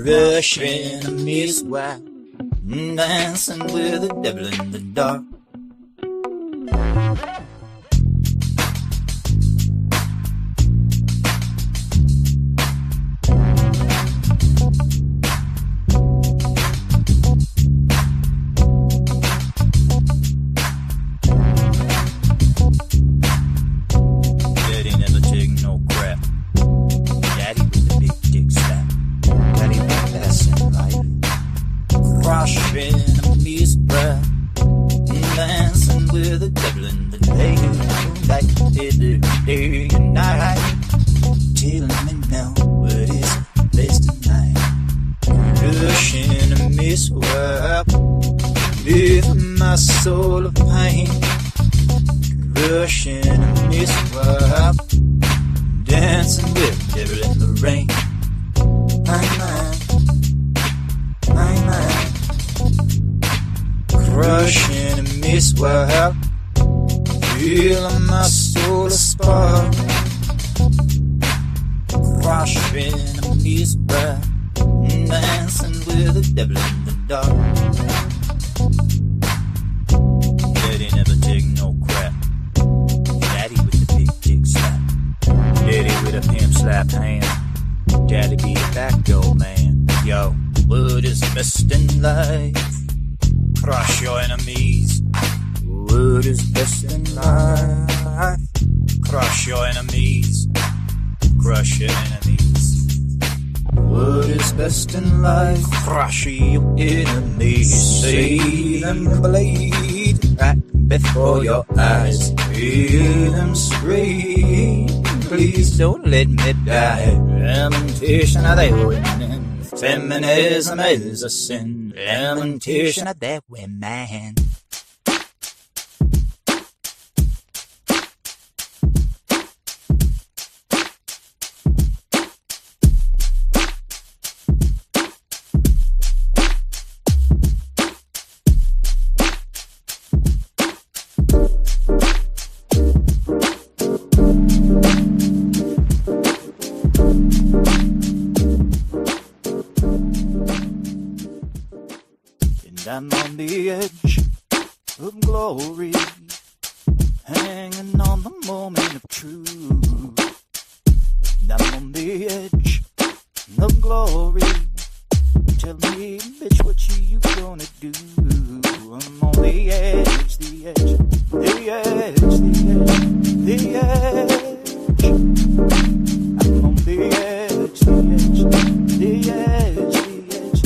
Crushing a miss while dancing with the devil in the dark. Daddy never take no crap. Daddy with the big dick slap. Daddy with passing life. Crushing a miss breath, dancing with the devil in the day, day and night. Telling me now what is the place tonight. Crushing a miss world, with my soul of pain. Rushing a mist-wipe, dancing with the devil in the rain. Crushing a mist-wipe, feeling my soul a spark. Crushing a mist-wipe, dancing with the devil in the dark. Daddy never take no crap. Daddy with the big dick slap. Daddy with a pimp slap hand. Daddy be a back door man. Yo, what is best in life? Crush your enemies. What is best in life? Crush your enemies. Crush your enemies. What is best in life? Crush your enemies. See them bleed right before your eyes. Hear them scream. Please don't let me die. Lamentation of the women. Feminism is a sin. Lamentation of that women. I'm on the edge of glory, hanging on the moment of truth. I'm on the edge of glory. Tell me, bitch, what you gonna do? I'm on the edge, the edge, the edge, the edge, the edge. I'm on the edge, the edge, the edge, the edge,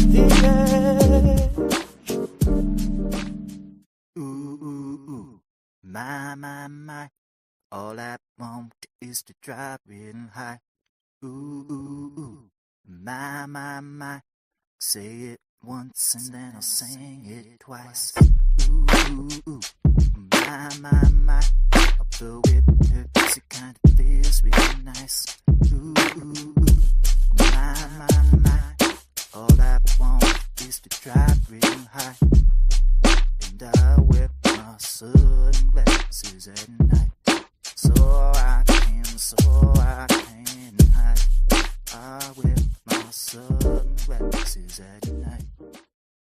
the edge. My, all I want is to drive real high. My, say it once and then I'll sing it twice. My, although it hurts, it kind of feels really nice. My, all I want is to drive real high. And I wear my sunglasses at night, so I can hide. I wear my sunglasses at night.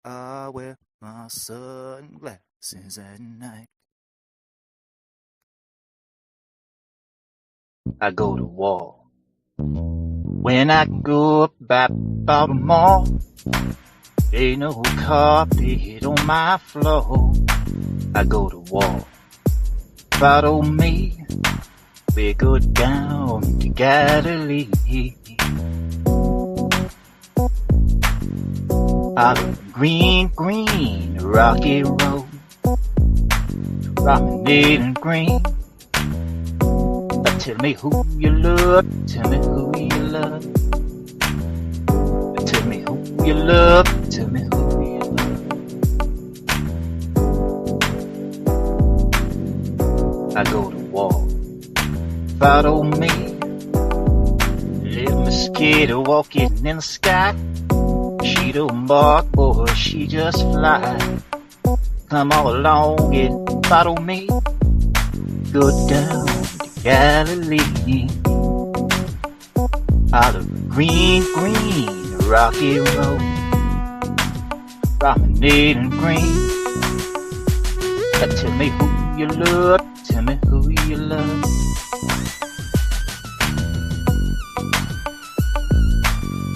I wear my sunglasses at night. I go to war when I go up by the mall. Ain't no carpet on my floor. I go to war. Follow me. We go down to Galilee. Out of green, rocky road. Promenade green. Tell me who you love. Tell me who you love. Tell me who you love. Tell me who you love. I go to war. Follow me. Little mosquito walking in the sky. She don't bark, boy, she just fly. Come all along and follow me. Go down to Galilee. Out of green, rocky road. Promenade and green. Tell me who you love. Tell me who you love.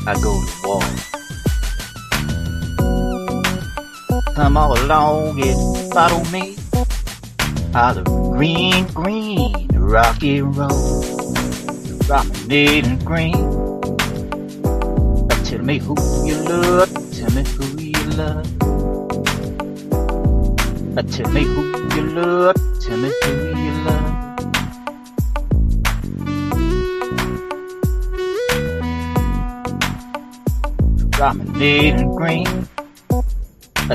I go to war. Come all along and follow me. Out of green, rocky road. Promenade and green. Tell me who you love. Tell me who you love. Tell me who you love. Tell me who you love. Promenade and green.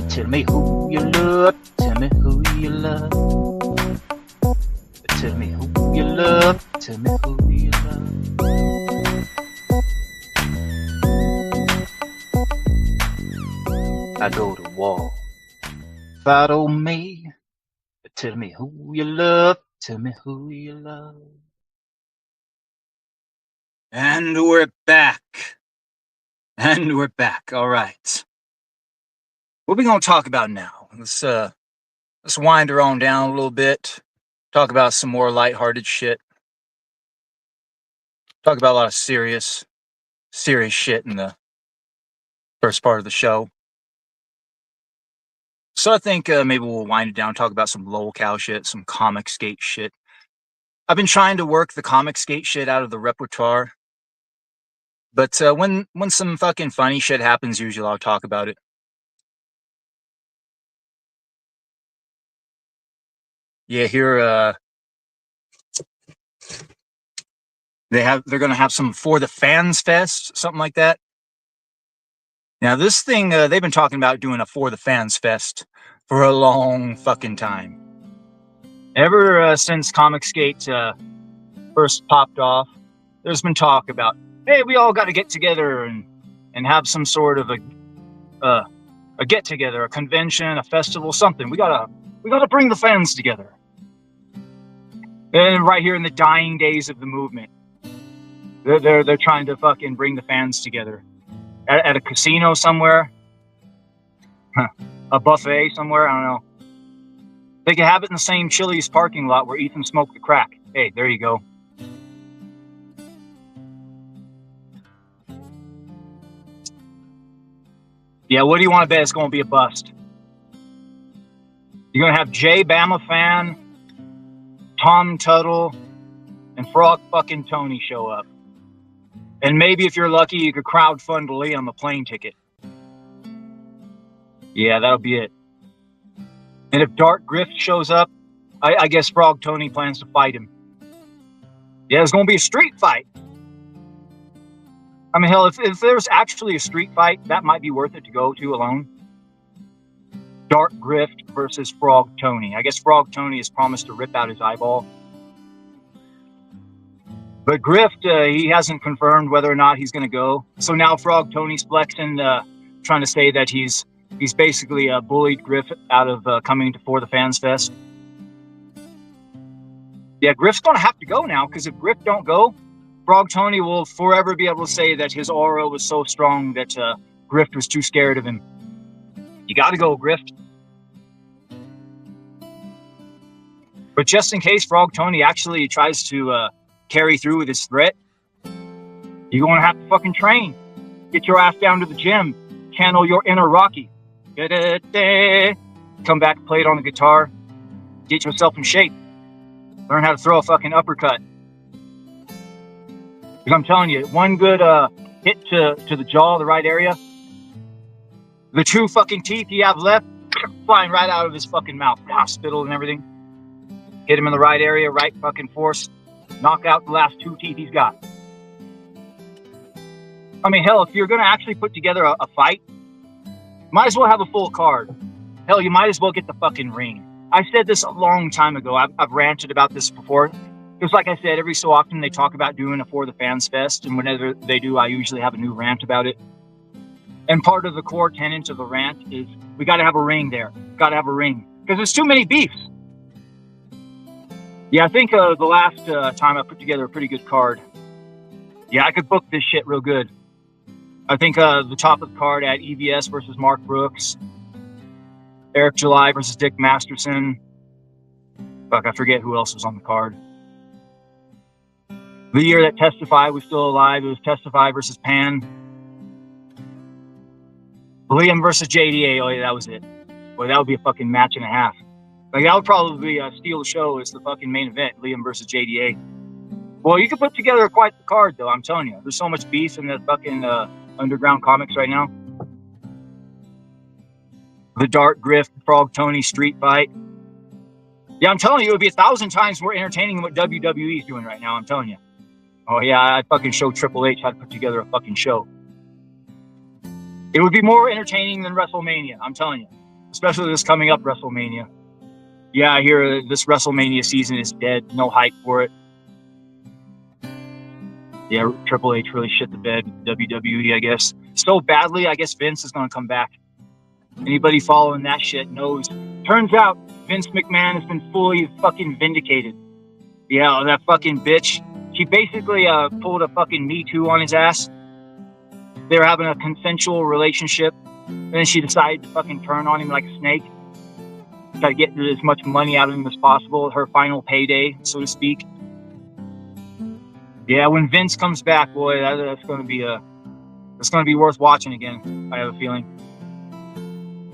Tell me who you love. Tell me who you love. Tell me who you love. Tell me who you love. I go to war. Fight on me. Tell me who you love. Tell me who you love. And we're back. And we're back. All right. What are we going to talk about now? Let's wind her on down a little bit. Talk about some more lighthearted shit. Talk about a lot of serious shit in the first part of the show. So I think maybe we'll wind it down, talk about some lolcow shit, some comic skate shit. I've been trying to work the comic skate shit out of the repertoire. But when some fucking funny shit happens, usually I'll talk about it. Yeah, here they're gonna have some For the Fans Fest, something like that. Now this thing they've been talking about doing a For the Fans Fest for a long fucking time. Ever since Comic Skate first popped off, there's been talk about, hey, we all got to get together and have some sort of a get together, a convention, a festival, something. We gotta bring the fans together. And right here in the dying days of the movement, they're trying to fucking bring the fans together at a casino somewhere, a buffet somewhere. I don't know. They could have it in the same Chili's parking lot where Ethan smoked the crack. Hey, there you go. Yeah, what do you want to bet it's going to be a bust? You're going to have Jay Bama Fan, Tom Tuttle, and Frog fucking Tony show up. And maybe if you're lucky, you could crowdfund Liam a plane ticket. Yeah, that'll be it. And if Dark Grift shows up, I guess Frog Tony plans to fight him. Yeah, it's going to be a street fight. I mean, hell, if there's actually a street fight, that might be worth it to go to alone. Dark Grift versus Frog Tony. I guess Frog Tony has promised to rip out his eyeball. But Grift, he hasn't confirmed whether or not he's going to go. So now Frog Tony's flexing, trying to say that he's basically bullied Grift out of coming to For the Fans Fest. Yeah, Grift's going to have to go now, because if Grift don't go, Frog Tony will forever be able to say that his aura was so strong that Grift was too scared of him. You got to go, Grift. But just in case Frog Tony actually tries to carry through with his threat, you're going to have to fucking train. Get your ass down to the gym. Channel your inner Rocky. Come back, play it on the guitar. Get yourself in shape. Learn how to throw a fucking uppercut. Because I'm telling you, one good hit to the jaw, the right area, the two fucking teeth he have left flying right out of his fucking mouth. Spittle and everything. Hit him in the right area, right fucking force. Knock out the last two teeth he's got. I mean, hell, if you're going to actually put together a fight, might as well have a full card. Hell, you might as well get the fucking ring. I said this a long time ago. I've ranted about this before. Because like I said, every so often they talk about doing a For the Fans Fest. And whenever they do, I usually have a new rant about it. And part of the core tenet of the rant is we got to have a ring there. Got to have a ring. Because there's too many beefs. Yeah, I think the last time I put together a pretty good card. Yeah, I could book this shit real good. I think the top of the card had EVS versus Mark Brooks. Eric July versus Dick Masterson. Fuck, I forget who else was on the card. The year that Testify was still alive, it was Testify versus Pan. Liam versus JDA, oh yeah, that was it. Boy, that would be a fucking match and a half. Like, that would probably steal the show as the fucking main event, Liam versus JDA. Well, you could put together quite the card, though, I'm telling you. There's so much beef in the fucking underground comics right now. The Dark Grift, Frog Tony street fight. Yeah, I'm telling you, it would be 1,000 times more entertaining than what WWE is doing right now, I'm telling you. Oh, yeah, I'd fucking show Triple H how to put together a fucking show. It would be more entertaining than WrestleMania, I'm telling you. Especially this coming up WrestleMania. Yeah, I hear this WrestleMania season is dead. No hype for it. Yeah, Triple H really shit the bed with WWE, I guess. So badly, I guess Vince is going to come back. Anybody following that shit knows. Turns out Vince McMahon has been fully fucking vindicated. Yeah, that fucking bitch. She basically pulled a fucking Me Too on his ass. They were having a consensual relationship. And then she decided to fucking turn on him like a snake. Try to get as much money out of him as possible. Her final payday, so to speak. Yeah, when Vince comes back, boy, that's going to be worth watching again. I have a feeling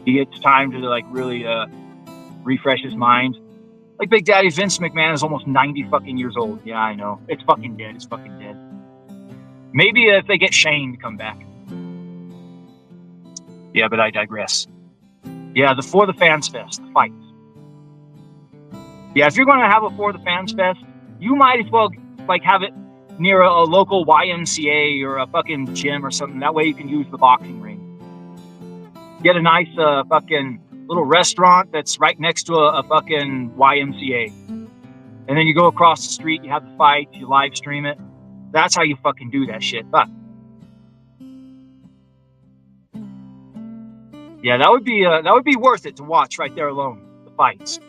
he gets time to like really refresh his mind. Like Big Daddy Vince McMahon is almost 90 fucking years old. Yeah, I know. It's fucking dead. It's fucking dead. Maybe if they get Shane to come back. Yeah, but I digress. Yeah, the For the Fans Fest, the fights. Yeah, if you're going to have a For the Fans Fest, you might as well like have it near a local YMCA or a fucking gym or something. That way you can use the boxing ring. Get a nice fucking little restaurant that's right next to a fucking YMCA. And then you go across the street, you have the fight, you live stream it. That's how you fucking do that shit. But yeah, that would be worth it to watch right there alone, the fights.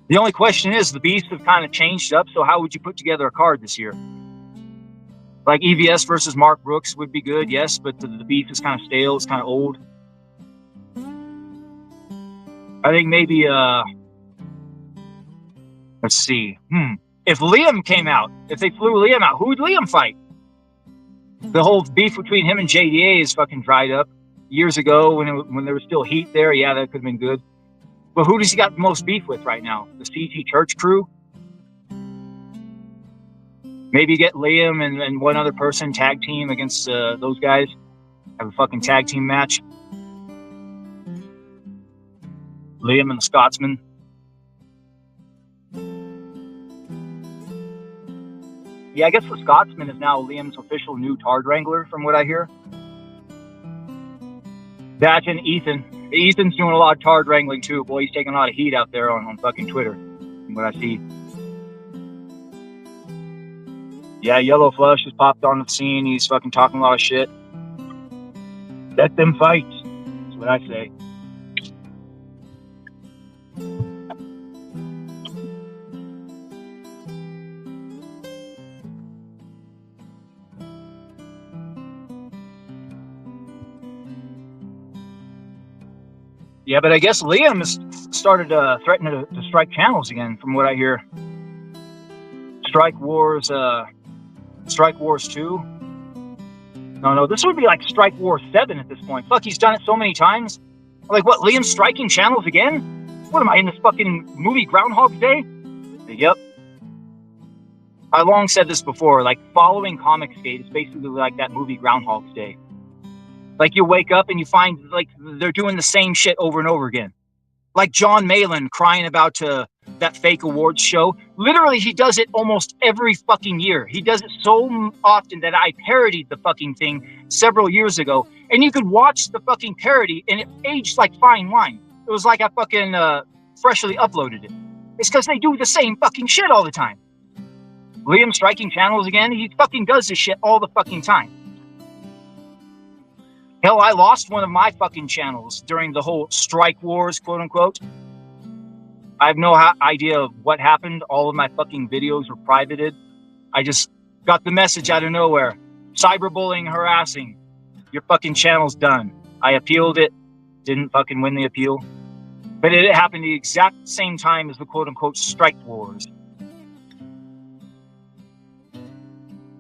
The only question is, the beasts have kind of changed up, so how would you put together a card this year? Like EVS versus Mark Brooks would be good, yes, but the beef is kind of stale, it's kind of old. I think maybe, let's see. If Liam came out, if they flew Liam out, who would Liam fight? The whole beef between him and JDA is fucking dried up. Years ago, when there was still heat there, yeah, that could have been good. But who does he got the most beef with right now? The CT Church crew? Maybe get Liam and one other person, tag team against those guys. Have a fucking tag team match. Liam and the Scotsman. Yeah, I guess the Scotsman is now Liam's official new Tard Wrangler, from what I hear. That and Ethan. Ethan's doing a lot of Tard Wrangling too. Boy, he's taking a lot of heat out there on fucking Twitter, from what I see. Yeah, Yellow Flush has popped on the scene. He's fucking talking a lot of shit. Let them fight. That's what I say. Yeah, but I guess Liam has started threatening to strike channels again, from what I hear. Strike Wars 2. No, this would be like Strike Wars 7 at this point. Fuck, he's done it so many times. Like, what, Liam's striking channels again? What am I, in this fucking movie Groundhog Day? Yep. I long said this before, like, following Comicsgate is basically like that movie Groundhog's Day. Like, you wake up and you find, like, they're doing the same shit over and over again. Like John Malin crying about that fake awards show. Literally, he does it almost every fucking year. He does it so often that I parodied the fucking thing several years ago. And you could watch the fucking parody and it aged like fine wine. It was like I fucking freshly uploaded it. It's because they do the same fucking shit all the time. Liam striking channels again. He fucking does this shit all the fucking time. Hell, I lost one of my fucking channels during the whole strike wars, quote unquote. I have no idea of what happened. All of my fucking videos were privated. I just got the message out of nowhere. Cyberbullying, harassing. Your fucking channel's done. I appealed it. Didn't fucking win the appeal. But it happened the exact same time as the quote unquote strike wars.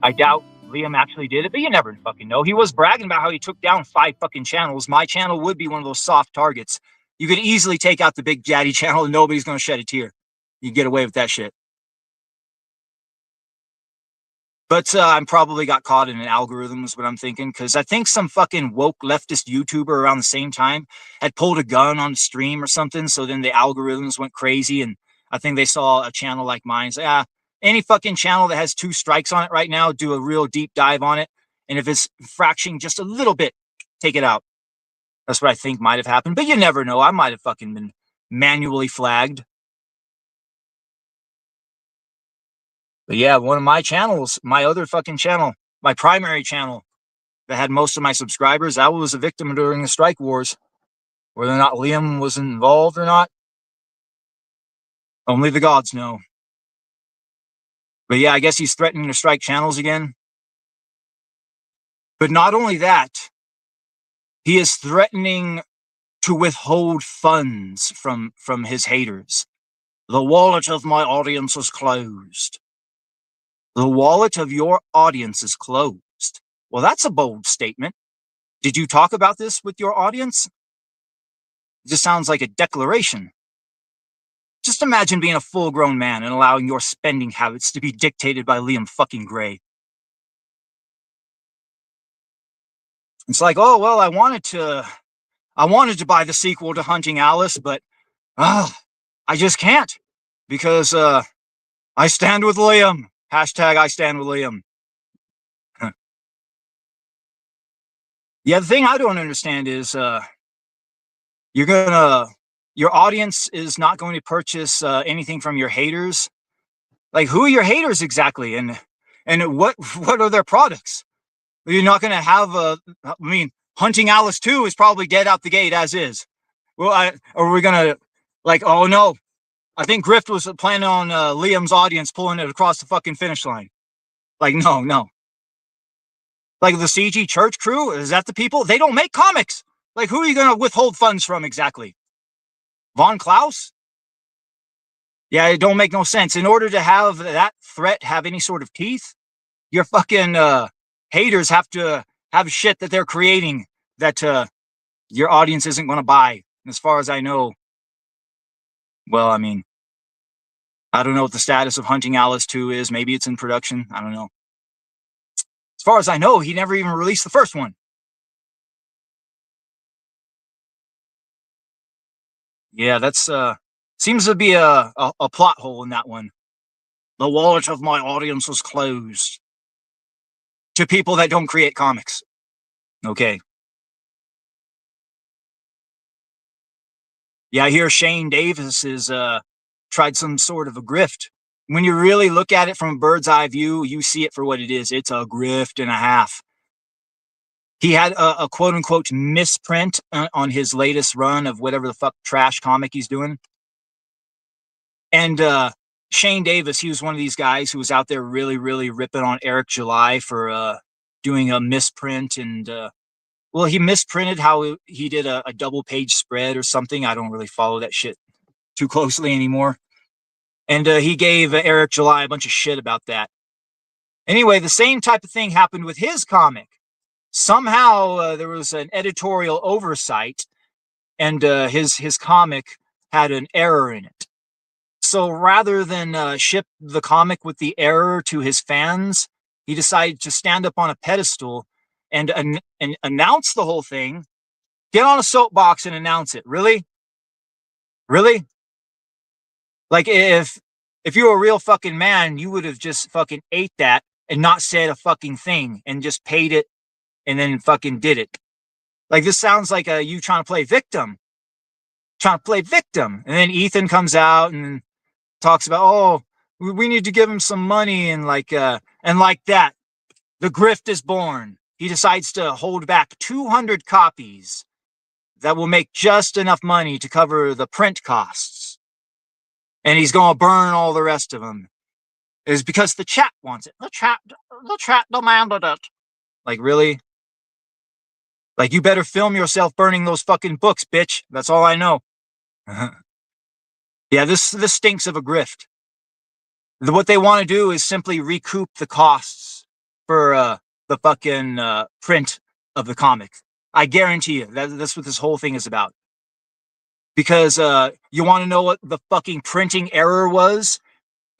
I doubt Liam actually did it, but you never fucking know. He was bragging about how he took down 5 fucking channels. My channel would be one of those soft targets. You could easily take out the Big Daddy channel and nobody's going to shed a tear. You get away with that shit. But I'm probably got caught in an algorithm is what I'm thinking, because I think some fucking woke leftist YouTuber around the same time had pulled a gun on the stream or something, so then the algorithms went crazy, and I think they saw a channel like mine. So, any fucking channel that has 2 strikes on it right now, do a real deep dive on it. And if it's fracturing just a little bit, take it out. That's what I think might have happened. But you never know. I might have fucking been manually flagged. But yeah, one of my channels, my other fucking channel, my primary channel that had most of my subscribers, I was a victim during the strike wars. Whether or not Liam was involved or not, only the gods know. But yeah, I guess he's threatening to strike channels again. But not only that, he is threatening to withhold funds from his haters. The wallet of my audience is closed. The wallet of your audience is closed. Well, that's a bold statement. Did you talk about this with your audience? It just sounds like a declaration. Just imagine being a full-grown man and allowing your spending habits to be dictated by Liam fucking Gray. It's like, oh, well, I wanted to buy the sequel to Hunting Alice, but I just can't because I stand with Liam. Hashtag I stand with Liam. Yeah, the thing I don't understand is your audience is not going to purchase anything from your haters. Like, who are your haters exactly, and what are their products? You're not going to have I mean, Hunting Alice 2 is probably dead out the gate as is. Well, are we going to, like, oh no, I think Grift was planning on Liam's audience pulling it across the fucking finish line. Like, no. Like the CG Church crew, is that the people? They don't make comics. Like, who are you going to withhold funds from exactly? Von Klaus? Yeah, it don't make no sense. In order to have that threat have any sort of teeth, your fucking haters have to have shit that they're creating that your audience isn't going to buy. And as far as I know, well, I mean, I don't know what the status of Hunting Alice 2 is. Maybe it's in production. I don't know. As far as I know, he never even released the first one. Yeah, that's seems to be a plot hole in that one. The wallet of my audience was closed to people that don't create comics. Okay. Yeah, I hear Shane Davis has tried some sort of a grift. When you really look at it from a bird's eye view, you see it for what it is. It's a grift and a half. He had a quote unquote misprint on his latest run of whatever the fuck trash comic he's doing. And Shane Davis, he was one of these guys who was out there really, really ripping on Eric July for doing a misprint. And well, he misprinted how he did a double page spread or something. I don't really follow that shit too closely anymore. And he gave Eric July a bunch of shit about that. Anyway, the same type of thing happened with his comic. Somehow there was an editorial oversight, and his comic had an error in it. So rather than ship the comic with the error to his fans, he decided to stand up on a pedestal and announce the whole thing. Get on a soapbox and announce it. Really? Really? Like, if you were a real fucking man, you would have just fucking ate that and not said a fucking thing and just paid it and then fucking did it. Like, this sounds like you trying to play victim. And then Ethan comes out and talks about, oh, we need to give him some money, and like that, the grift is born. He decides to hold back 200 copies that will make just enough money to cover the print costs. And he's going to burn all the rest of them. It's because the chat wants it. The chat demanded it. Like, really? Like, you better film yourself burning those fucking books, bitch. That's all I know. Yeah, this stinks of a grift. What they want to do is simply recoup the costs for the fucking print of the comic. I guarantee you that's what this whole thing is about. Because you want to know what the fucking printing error was?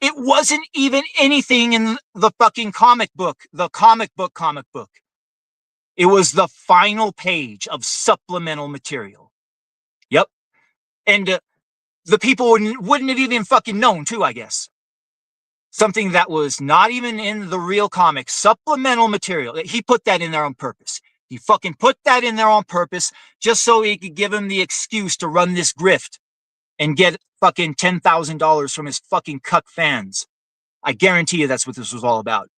It wasn't even anything in the fucking comic book. It was the final page of supplemental material. Yep. And the people wouldn't have even fucking known too, I guess. Something that was not even in the real comic, supplemental material. He put that in there on purpose. He fucking put that in there on purpose just so he could give him the excuse to run this grift. and get fucking $10,000 from his fucking cuck fans. I guarantee you that's what this was all about.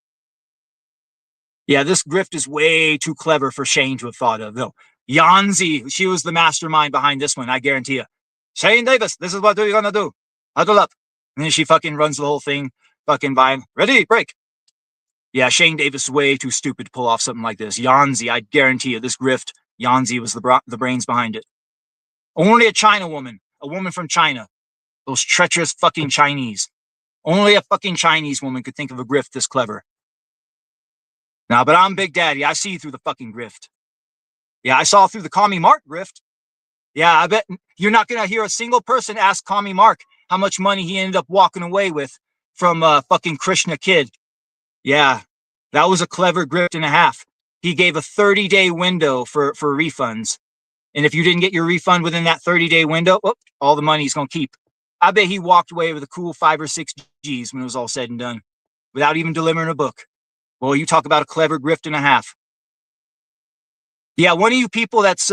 Yeah, this grift is way too clever for Shane to have thought of, though. Yanzi, she was the mastermind behind this one, I guarantee you. Shane Davis, this is what you're gonna do. Huddle up. And then she fucking runs the whole thing, fucking by him. Ready, break. Yeah, Shane Davis is way too stupid to pull off something like this. Yanzi, I guarantee you, this grift, Yanzi was the brains behind it. Only a China woman, a woman from China. Those treacherous fucking Chinese. Only a fucking Chinese woman could think of a grift this clever. Nah, but I'm Big Daddy. I see through the fucking grift. Yeah, I saw through the Commie Mark grift. Yeah, I bet you're not going to hear a single person ask Commie Mark how much money he ended up walking away with from fucking Krishna Kid. Yeah, that was a clever grift and a half. He gave a 30-day window for refunds. And if you didn't get your refund within that 30-day window, all the money he's going to keep. I bet he walked away with a cool 5 or 6 G's when it was all said and done, without even delivering a book. Well, you talk about a clever grift and a half. Yeah, one of you people that's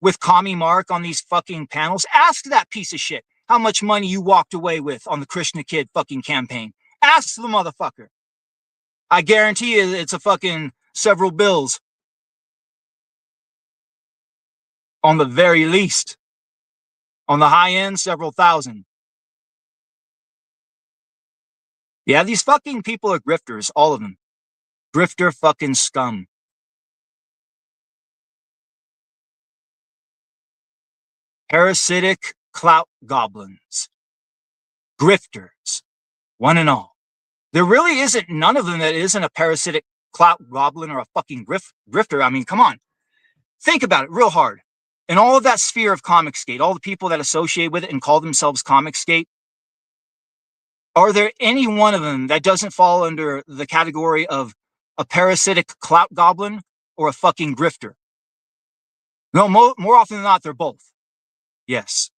with Commie Mark on these fucking panels, ask that piece of shit how much money you walked away with on the Krishna Kid fucking campaign. Ask the motherfucker. I guarantee you it's a fucking several bills. On the very least. On the high end, several thousand. Yeah, these fucking people are grifters, all of them. Grifter fucking scum. Parasitic clout goblins. Grifters. One and all. There really isn't none of them that isn't a parasitic clout goblin or a fucking grifter. I mean, come on. Think about it real hard. In all of that sphere of Comicsgate, all the people that associate with it and call themselves Comicsgate, are there any one of them that doesn't fall under the category of a parasitic clout goblin or a fucking grifter? No, more often than not, they're both. Yes.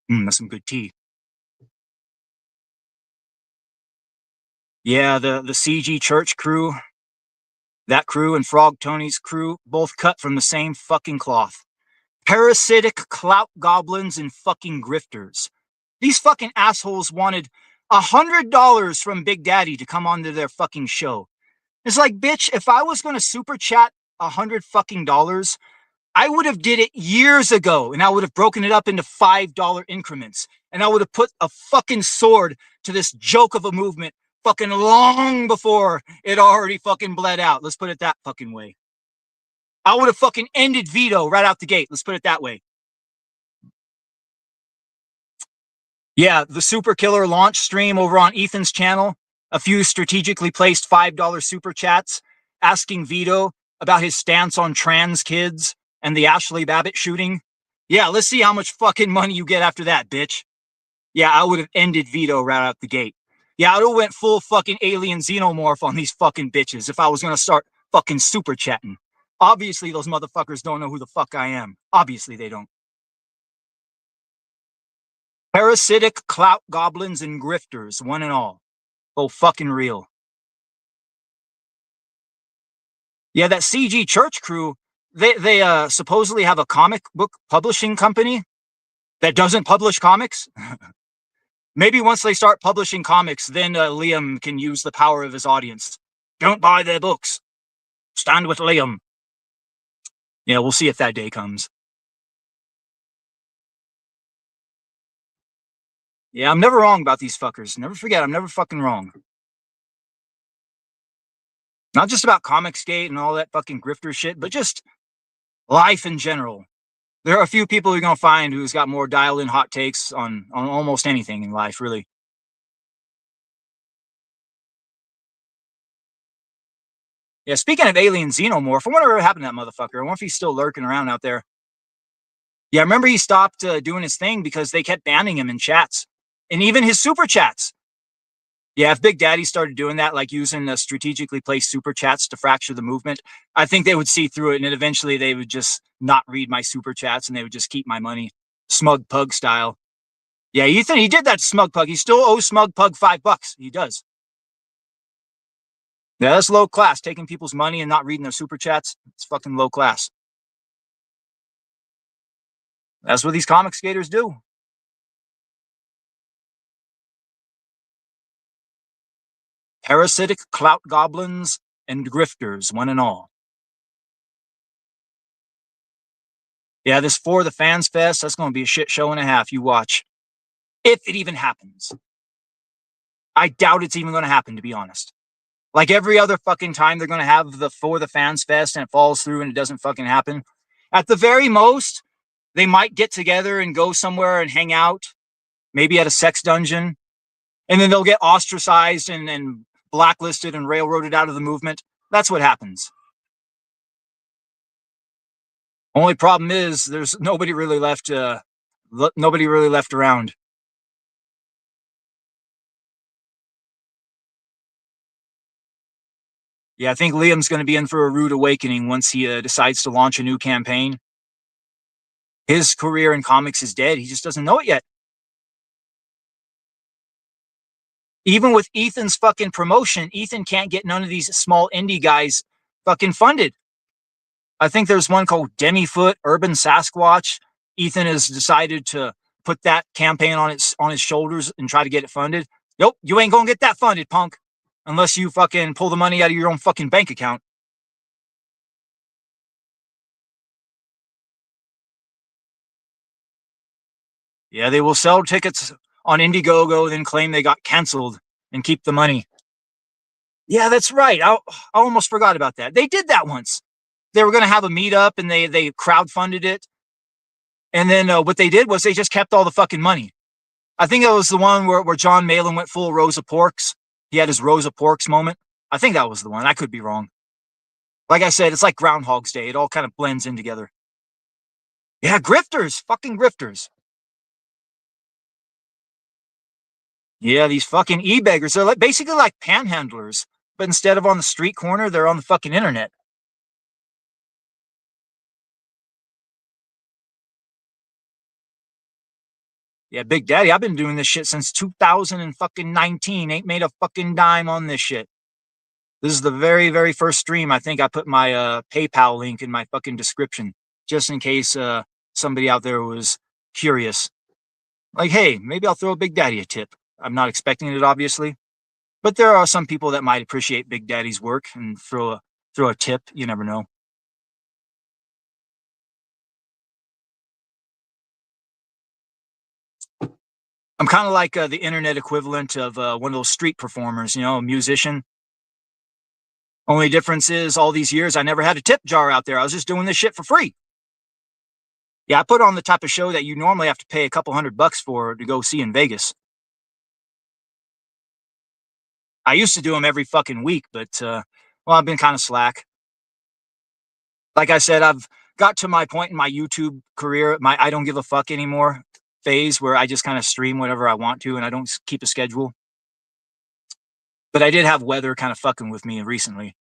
That's some good tea. Yeah, the CG Church crew, that crew and Frog Tony's crew, both cut from the same fucking cloth. Parasitic clout goblins and fucking grifters. These fucking assholes wanted $100 from Big Daddy to come onto their fucking show. It's like, bitch, if I was going to super chat $100 fucking dollars, I would have did it years ago, and I would have broken it up into $5 increments, and I would have put a fucking sword to this joke of a movement fucking long before it already fucking bled out. Let's put it that fucking way. I would have fucking ended Vito right out the gate. Let's put it that way. Yeah, the Super Killer launch stream over on Ethan's channel. A few strategically placed $5 super chats asking Vito about his stance on trans kids and the Ashley Babbitt shooting. Yeah, let's see how much fucking money you get after that, bitch. Yeah, I would have ended Vito right out the gate. Yeah, I would have went full fucking alien xenomorph on these fucking bitches if I was going to start fucking super chatting. Obviously, those motherfuckers don't know who the fuck I am. Obviously, they don't. Parasitic clout goblins and grifters, one and all. Oh, fucking real. Yeah, that CG Church crew, they supposedly have a comic book publishing company that doesn't publish comics. Maybe once they start publishing comics, then Liam can use the power of his audience. Don't buy their books. Stand with Liam. Yeah, we'll see if that day comes. Yeah, I'm never wrong about these fuckers. Never forget, I'm never fucking wrong. Not just about Comicsgate and all that fucking grifter shit, but just life in general. There are a few people you're going to find who's got more dialed in hot takes on almost anything in life, really. Yeah, speaking of alien xenomorph, I wonder what happened to that motherfucker. I wonder if he's still lurking around out there. Yeah, I remember he stopped doing his thing because they kept banning him in chats. And even his super chats. Yeah, if Big Daddy started doing that, like using strategically placed super chats to fracture the movement, I think they would see through it, and then eventually they would just not read my super chats and they would just keep my money, Smug Pug style. Yeah, Ethan, he did that to Smug Pug. He still owes Smug Pug $5. He does. Yeah, that's low class. Taking people's money and not reading their super chats. It's fucking low class. That's what these comic skaters do. Parasitic clout goblins and grifters, one and all. Yeah, this For the Fans Fest, that's going to be a shit show and a half. You watch. If it even happens. I doubt it's even going to happen, to be honest. Like every other fucking time they're going to have the For the Fans Fest and it falls through and it doesn't fucking happen. At the very most, they might get together and go somewhere and hang out, maybe at a sex dungeon, and then they'll get ostracized and blacklisted and railroaded out of the movement. That's what happens. Only problem is there's nobody really left. Nobody really left around. Yeah, I think Liam's going to be in for a rude awakening once he decides to launch a new campaign. His career in comics is dead. He just doesn't know it yet. Even with Ethan's fucking promotion, Ethan can't get none of these small indie guys fucking funded. I think there's one called Demifoot, Urban Sasquatch. Ethan has decided to put that campaign on his shoulders and try to get it funded. Nope, you ain't gonna get that funded, punk, unless you fucking pull the money out of your own fucking bank account. Yeah, they will sell tickets on Indiegogo, then claim they got canceled and keep the money. Yeah, that's right. I almost forgot about that. They did that once. They were going to have a meetup and they crowdfunded it. And then what they did was they just kept all the fucking money. I think it was the one where John Malin went full Rosa Parks. He had his Rosa Parks moment. I think that was the one. I could be wrong. Like I said, it's like Groundhog's Day. It all kind of blends in together. Yeah, grifters. Fucking grifters. Yeah, these fucking e-beggars. They're basically like panhandlers. But instead of on the street corner, they're on the fucking internet. Yeah, Big Daddy, I've been doing this shit since 2019. Ain't made a fucking dime on this shit. This is the very, very first stream. I think I put my PayPal link in my fucking description, just in case somebody out there was curious. Like, hey, maybe I'll throw Big Daddy a tip. I'm not expecting it, obviously, but there are some people that might appreciate Big Daddy's work and throw a tip. You never know. I'm kind of like the internet equivalent of one of those street performers, you know, a musician. Only difference is all these years I never had a tip jar out there. I was just doing this shit for free. Yeah, I put on the type of show that you normally have to pay a couple $100 for to go see in Vegas. I used to do them every fucking week, but well, I've been kind of slack. Like I said, I've got to my point in my YouTube career, my I don't give a fuck anymore phase where I just kind of stream whatever I want to and I don't keep a schedule. But I did have weather kind of fucking with me recently. It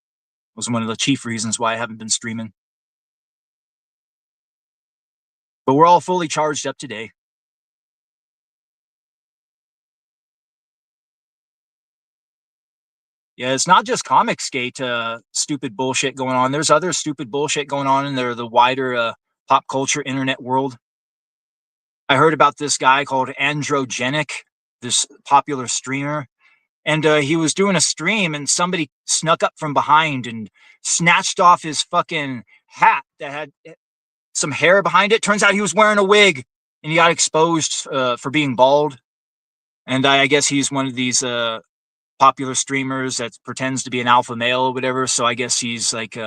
was one of the chief reasons why I haven't been streaming. But we're all fully charged up today. Yeah, it's not just Comicsgate stupid bullshit going on. There's other stupid bullshit going on in the wider pop culture internet world. I heard about this guy called Androgenic, this popular streamer, and he was doing a stream and somebody snuck up from behind and snatched off his fucking hat that had some hair behind it. Turns out he was wearing a wig and he got exposed for being bald. And I guess he's one of these popular streamers that pretends to be an alpha male or whatever. So I guess he's like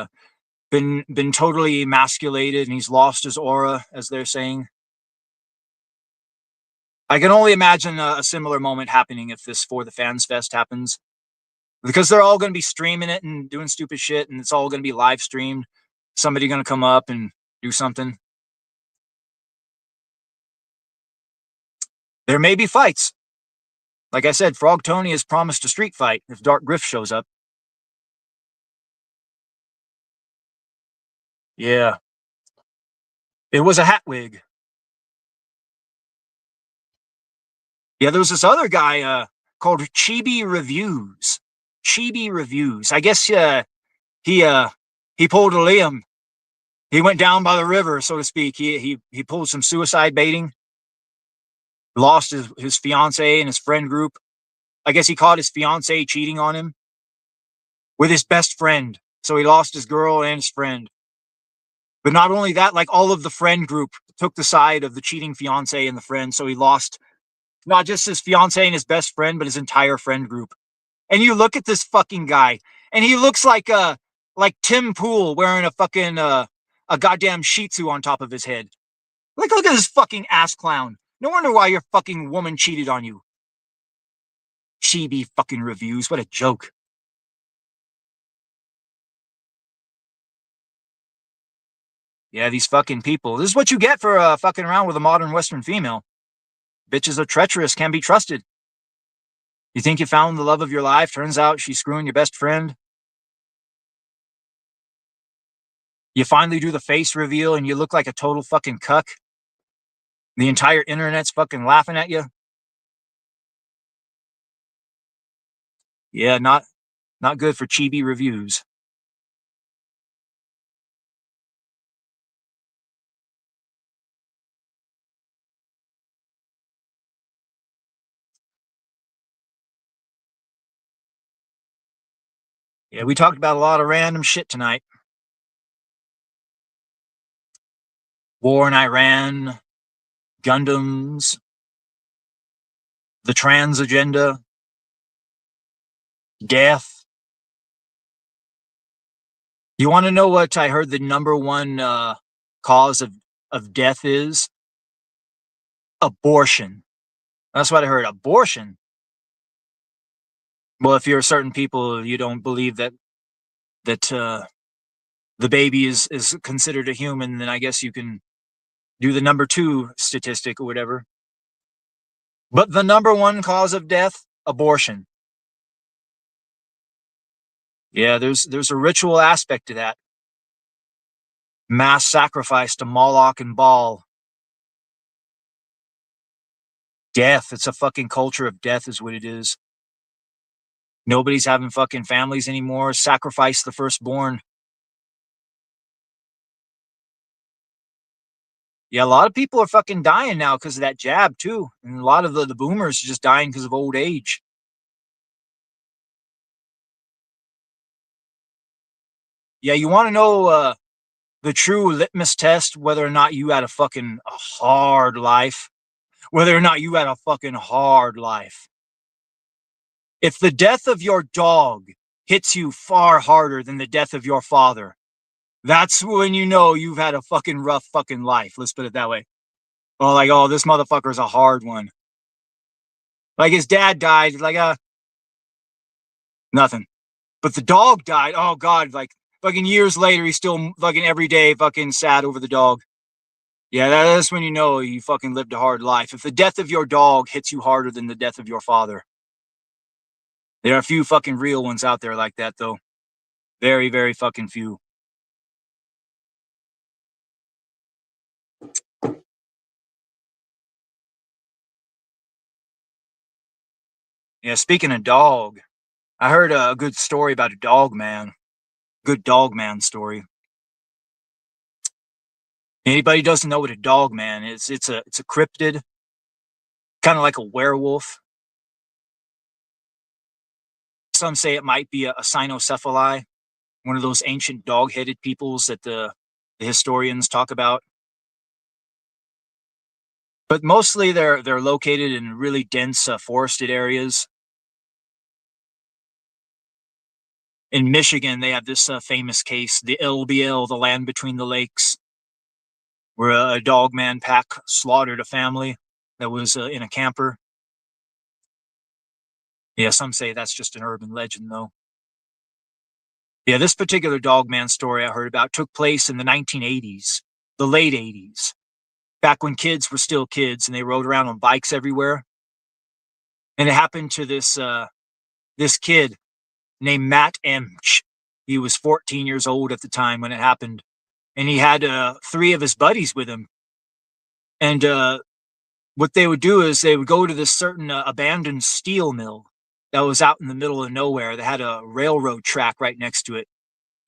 been totally emasculated and he's lost his aura, as they're saying. I can only imagine a similar moment happening if this For the Fans Fest happens, because they're all going to be streaming it and doing stupid shit, and it's all going to be live streamed. Somebody going to come up and do something. There may be fights. Like I said, Frog Tony has promised a street fight if Dark Griff shows up. Yeah. It was a hat wig. Yeah, there was this other guy called Chibi Reviews. Chibi Reviews. I guess he pulled a Liam. He went down by the river, so to speak. He pulled some suicide baiting. Lost his fiance and his friend group. I guess he caught his fiance cheating on him with his best friend. So he lost his girl and his friend. But not only that, like all of the friend group took the side of the cheating fiance and the friend. So he lost not just his fiance and his best friend, but his entire friend group. And you look at this fucking guy, and he looks like Tim Pool wearing a fucking a goddamn Shih Tzu on top of his head. Like, look at this fucking ass clown. No wonder why your fucking woman cheated on you. Chibi fucking Reviews. What a joke. Yeah, these fucking people. This is what you get for fucking around with a modern Western female. Bitches are treacherous, can't be trusted. You think you found the love of your life, turns out she's screwing your best friend. You finally do the face reveal and you look like a total fucking cuck. The entire internet's fucking laughing at you. Yeah, not good for Chibi Reviews. Yeah, we talked about a lot of random shit tonight. War in Iran, Gundams, the trans agenda, death. You want to know what I heard the number one cause of death is? Abortion. That's what I heard. Abortion. Well, if you're certain people, you don't believe that the baby is considered a human, then I guess you can do the number 2 statistic or whatever. But the number 1 cause of death, abortion. Yeah, there's a ritual aspect to that. Mass sacrifice to Moloch and Baal. Death. It's a fucking culture of death is what it is. Nobody's having fucking families anymore. Sacrifice the firstborn. Yeah, a lot of people are fucking dying now because of that jab too. And a lot of the boomers are just dying because of old age. Yeah, you want to know the true litmus test, whether or not you had a fucking hard life, whether or not you had a fucking hard life. If the death of your dog hits you far harder than the death of your father, that's when you know you've had a fucking rough fucking life. Let's put it that way. Oh, like, oh, this motherfucker's a hard one. Like his dad died, like nothing. But the dog died. Oh God, like fucking years later, he's still fucking every day fucking sad over the dog. Yeah, that's when you know you fucking lived a hard life. If the death of your dog hits you harder than the death of your father. There are a few fucking real ones out there like that, though. Very, very fucking few. Yeah, speaking of dog, I heard a good story about a dog man. Good dog man story. Anybody doesn't know what a dog man is? It's a cryptid, kind of like a werewolf. Some say it might be a cynocephali, one of those ancient dog-headed peoples that the historians talk about. But mostly they're located in really dense forested areas. In Michigan, they have this famous case, the LBL, the Land Between the Lakes, where a dogman pack slaughtered a family that was in a camper. Yeah, some say that's just an urban legend, though. Yeah, this particular dogman story I heard about took place in the 1980s, the late 80s, back when kids were still kids and they rode around on bikes everywhere. And it happened to this kid named Matt Emch. He was 14 years old at the time when it happened. And he had 3 of his buddies with him. And what they would do is they would go to this certain abandoned steel mill. that was out in the middle of nowhere. They had a railroad track right next to it,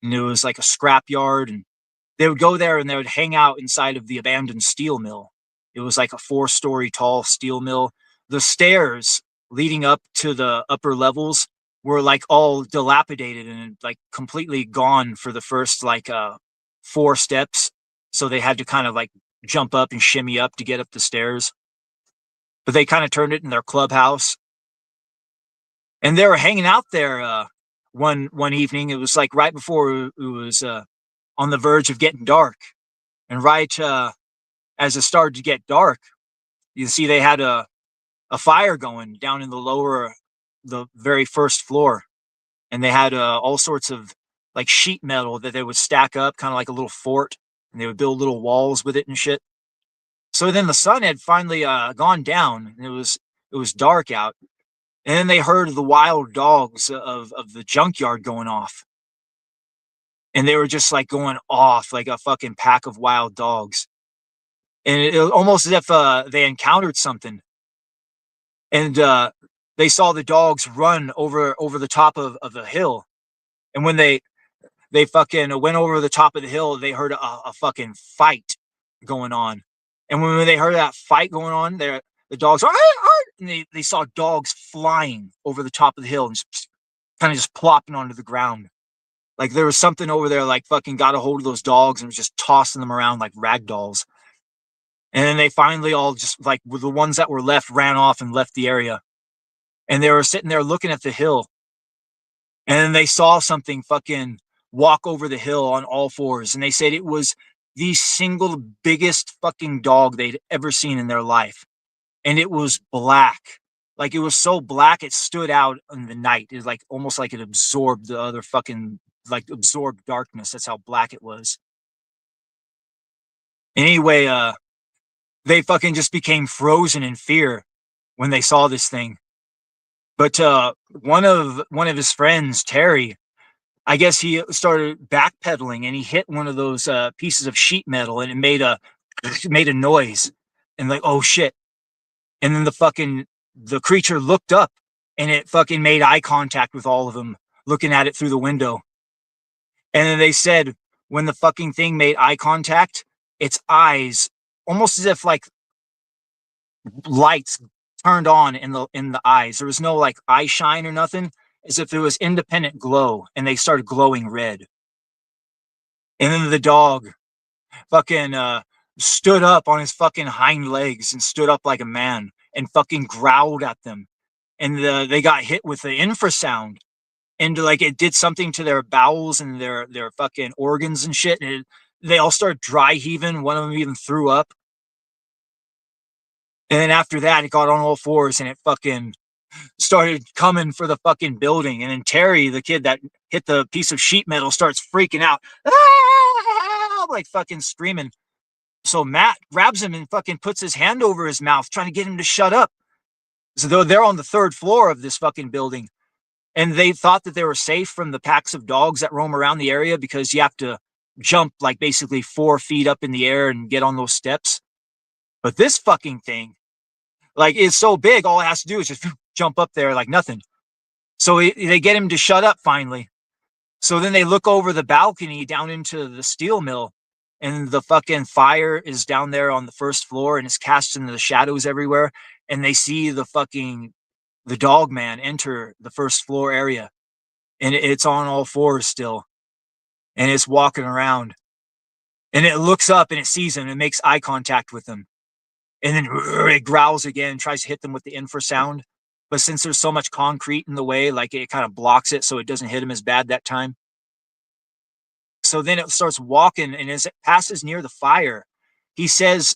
and it was like a scrap yard. And they would go there and they would hang out inside of the abandoned steel mill. It was like a 4-story tall steel mill. The stairs leading up to the upper levels were like all dilapidated and like completely gone for the first like 4 steps. So they had to kind of like jump up and shimmy up to get up the stairs. But they kind of turned it in their clubhouse. And they were hanging out there one evening. It was like right before it was on the verge of getting dark. And right as it started to get dark, you see they had a fire going down in the very first floor. And they had all sorts of like sheet metal that they would stack up, kind of like a little fort. And they would build little walls with it and shit. So then the sun had finally gone down. And it was dark out. And then they heard the wild dogs of the junkyard going off. And they were just like going off like a fucking pack of wild dogs. And it was almost as if they encountered something. And they saw the dogs run over the top of the hill. And when they fucking went over the top of the hill, they heard a fucking fight going on. And when they heard that fight going on, the dogs are, and they saw dogs flying over the top of the hill and just kind of just plopping onto the ground. Like there was something over there, like fucking got a hold of those dogs and was just tossing them around like rag dolls. And then they finally all just like the ones that were left ran off and left the area. And they were sitting there looking at the hill. And then they saw something fucking walk over the hill on all fours. And they said it was the single biggest fucking dog they'd ever seen in their life. And it was black. Like it was so black it stood out in the night. It was like almost like it absorbed the other fucking like absorbed darkness. That's how black it was. Anyway, they fucking just became frozen in fear when they saw this thing. But one of his friends, Terry, I guess he started backpedaling and he hit one of those pieces of sheet metal and it made a noise and like, oh shit. And then the creature looked up and it fucking made eye contact with all of them looking at it through the window. And then they said when the fucking thing made eye contact, its eyes, almost as if like lights turned on in the eyes. There was no like eye shine or nothing, as if it was independent glow, and they started glowing red. And then the dog fucking stood up on his fucking hind legs and stood up like a man and fucking growled at them. And they got hit with the infrasound. And like it did something to their bowels and their fucking organs and shit. And they all started dry heaving. One of them even threw up. And then after that, it got on all fours and it fucking started coming for the fucking building. And then Terry, the kid that hit the piece of sheet metal, starts freaking out. Ah! Like fucking screaming. So Matt grabs him and fucking puts his hand over his mouth, trying to get him to shut up. So they're on the 3rd floor of this fucking building. And they thought that they were safe from the packs of dogs that roam around the area because you have to jump like basically 4 feet up in the air and get on those steps. But this fucking thing, like, is so big, all it has to do is just jump up there like nothing. So they get him to shut up finally. So then they look over the balcony down into the steel mill, and the fucking fire is down there on the 1st floor and it's casting the shadows everywhere. And they see the dog man enter the 1st floor area, and it's on all fours still, and it's walking around, and it looks up and it sees him and makes eye contact with him. And then it growls again, tries to hit them with the infrasound. But since there's so much concrete in the way, like it kind of blocks it so it doesn't hit him as bad that time. So then it starts walking, and as it passes near the fire, he says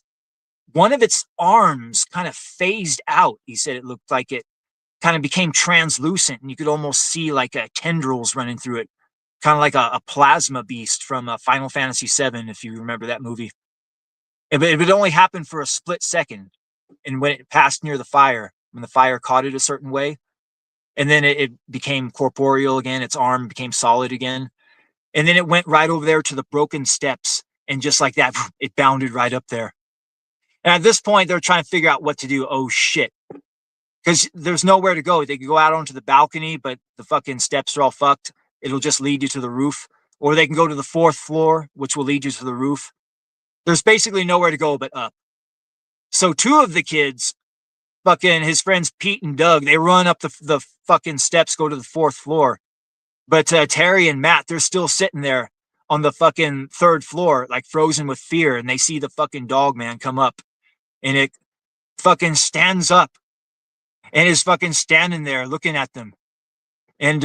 one of its arms kind of phased out. He said it looked like it kind of became translucent, and you could almost see like tendrils running through it, kind of like a plasma beast from Final Fantasy VII, if you remember that movie. It would only happen for a split second, and when it passed near the fire, when the fire caught it a certain way, and then it became corporeal again, its arm became solid again, and then it went right over there to the broken steps, and just like that, it bounded right up there. And at this point, they're trying to figure out what to do. Oh shit. because there's nowhere to go. They can go out onto the balcony, but the fucking steps are all fucked. It'll just lead you to the roof. Or they can go to the fourth floor, which will lead you to the roof. There's basically nowhere to go but up. So two of the kids, fucking his friends Pete and Doug, they run up the fucking steps, go to the fourth floor. But Terry and Matt, they're still sitting there on the fucking third floor, like frozen with fear. And they see the fucking dog man come up, and it fucking stands up and is fucking standing there looking at them. And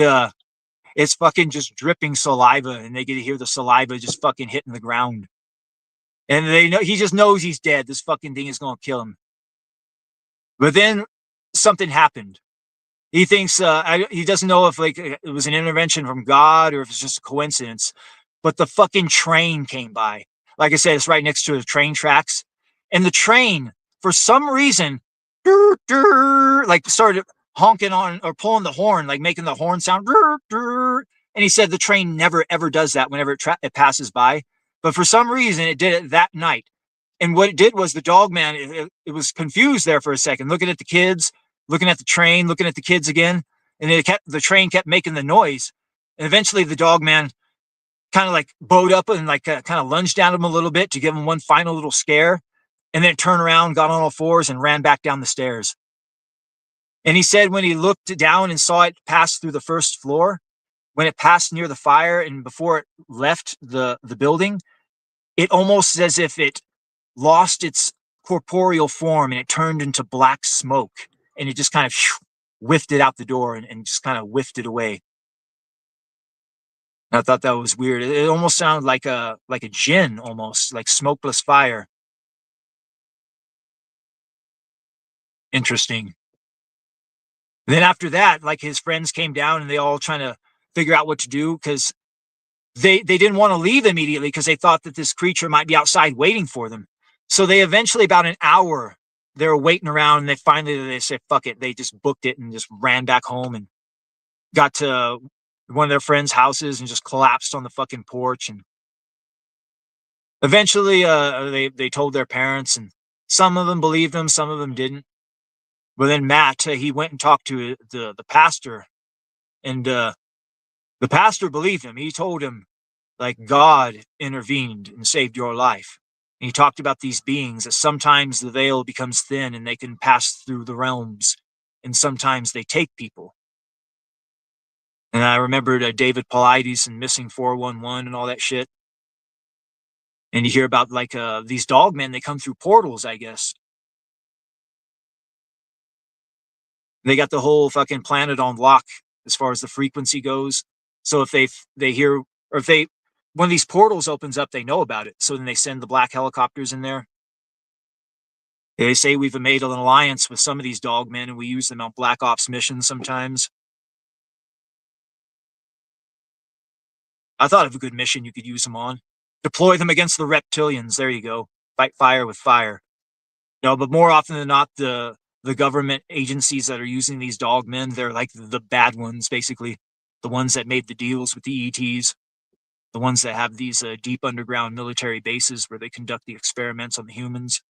it's fucking just dripping saliva, and they get to hear the saliva just fucking hitting the ground. And they know, he just knows he's dead. This fucking thing is going to kill him. But then something happened. He thinks he doesn't know if like it was an intervention from God or if it's just a coincidence. But the fucking train came by. Like I said, it's right next to the train tracks, and the train, for some reason, like started honking on or pulling the horn, like making the horn sound. And he said the train never ever does that whenever it passes by, but for some reason it did it that night. And what it did was the dog man, it was confused there for a second, looking at the kids, looking at the train, looking at the kids again, and the train kept making the noise. And eventually the dog man kind of like bowed up and like kind of lunged at him a little bit to give him one final little scare, and then turned around, got on all fours, and ran back down the stairs. And he said when he looked down and saw it pass through the first floor, when it passed near the fire and before it left the building, it almost as if it lost its corporeal form and it turned into black smoke, and it just kind of whiffed it out the door and just kind of whiffed it away. And I thought that was weird. It almost sounded like a djinn, almost like smokeless fire. Interesting. Then after that, like his friends came down and they all trying to figure out what to do, because they didn't want to leave immediately because they thought that this creature might be outside waiting for them. So they eventually, about an hour, they were waiting around, and they said, fuck it. They just booked it and just ran back home and got to one of their friends' houses and just collapsed on the fucking porch. And eventually they told their parents, and some of them believed them, some of them didn't. But then Matt, he went and talked to the pastor, and the pastor believed him. He told him, like, God intervened and saved your life. And he talked about these beings, that sometimes the veil becomes thin and they can pass through the realms, and sometimes they take people. And I remembered David Paulides and Missing 411 and all that shit. And you hear about like these dog men, they come through portals, I guess. They got the whole fucking planet on lock as far as the frequency goes. So if they hear, or if one of these portals opens up, they know about it. So then they send the black helicopters in there. They say we've made an alliance with some of these dog men, and we use them on black ops missions sometimes. I thought of a good mission you could use them on. Deploy them against the reptilians. There you go. Fight fire with fire. No, but more often than not, the government agencies that are using these dog men, they're like the bad ones, basically. The ones that made the deals with the ETs. The ones that have these deep underground military bases where they conduct the experiments on the humans.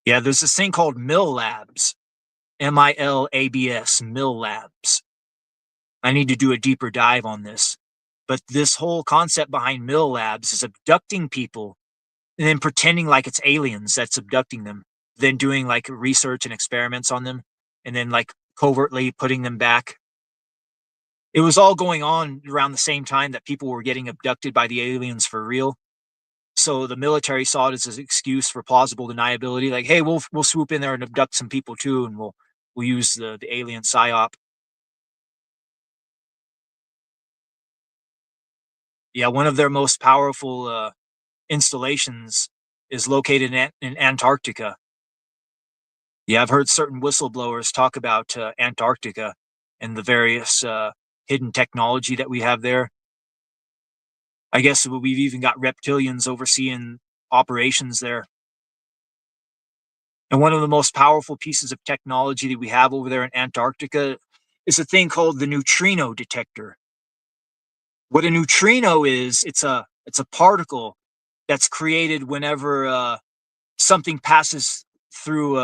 Yeah, there's this thing called Mill Labs. MILABS, Mill Labs. I need to do a deeper dive on this. But this whole concept behind Mill Labs is abducting people and then pretending like it's aliens that's abducting them, then doing like research and experiments on them, and then like covertly putting them back. It was all going on around the same time that people were getting abducted by the aliens for real. So the military saw it as an excuse for plausible deniability. Like, hey, we'll swoop in there and abduct some people too, and we'll use the alien psyop. Yeah, one of their most powerful installations is located in Antarctica. Yeah, I've heard certain whistleblowers talk about Antarctica and the various hidden technology that we have there. I guess we've even got reptilians overseeing operations there. And one of the most powerful pieces of technology that we have over there in Antarctica is a thing called the neutrino detector. What a neutrino is, it's a particle that's created whenever something passes through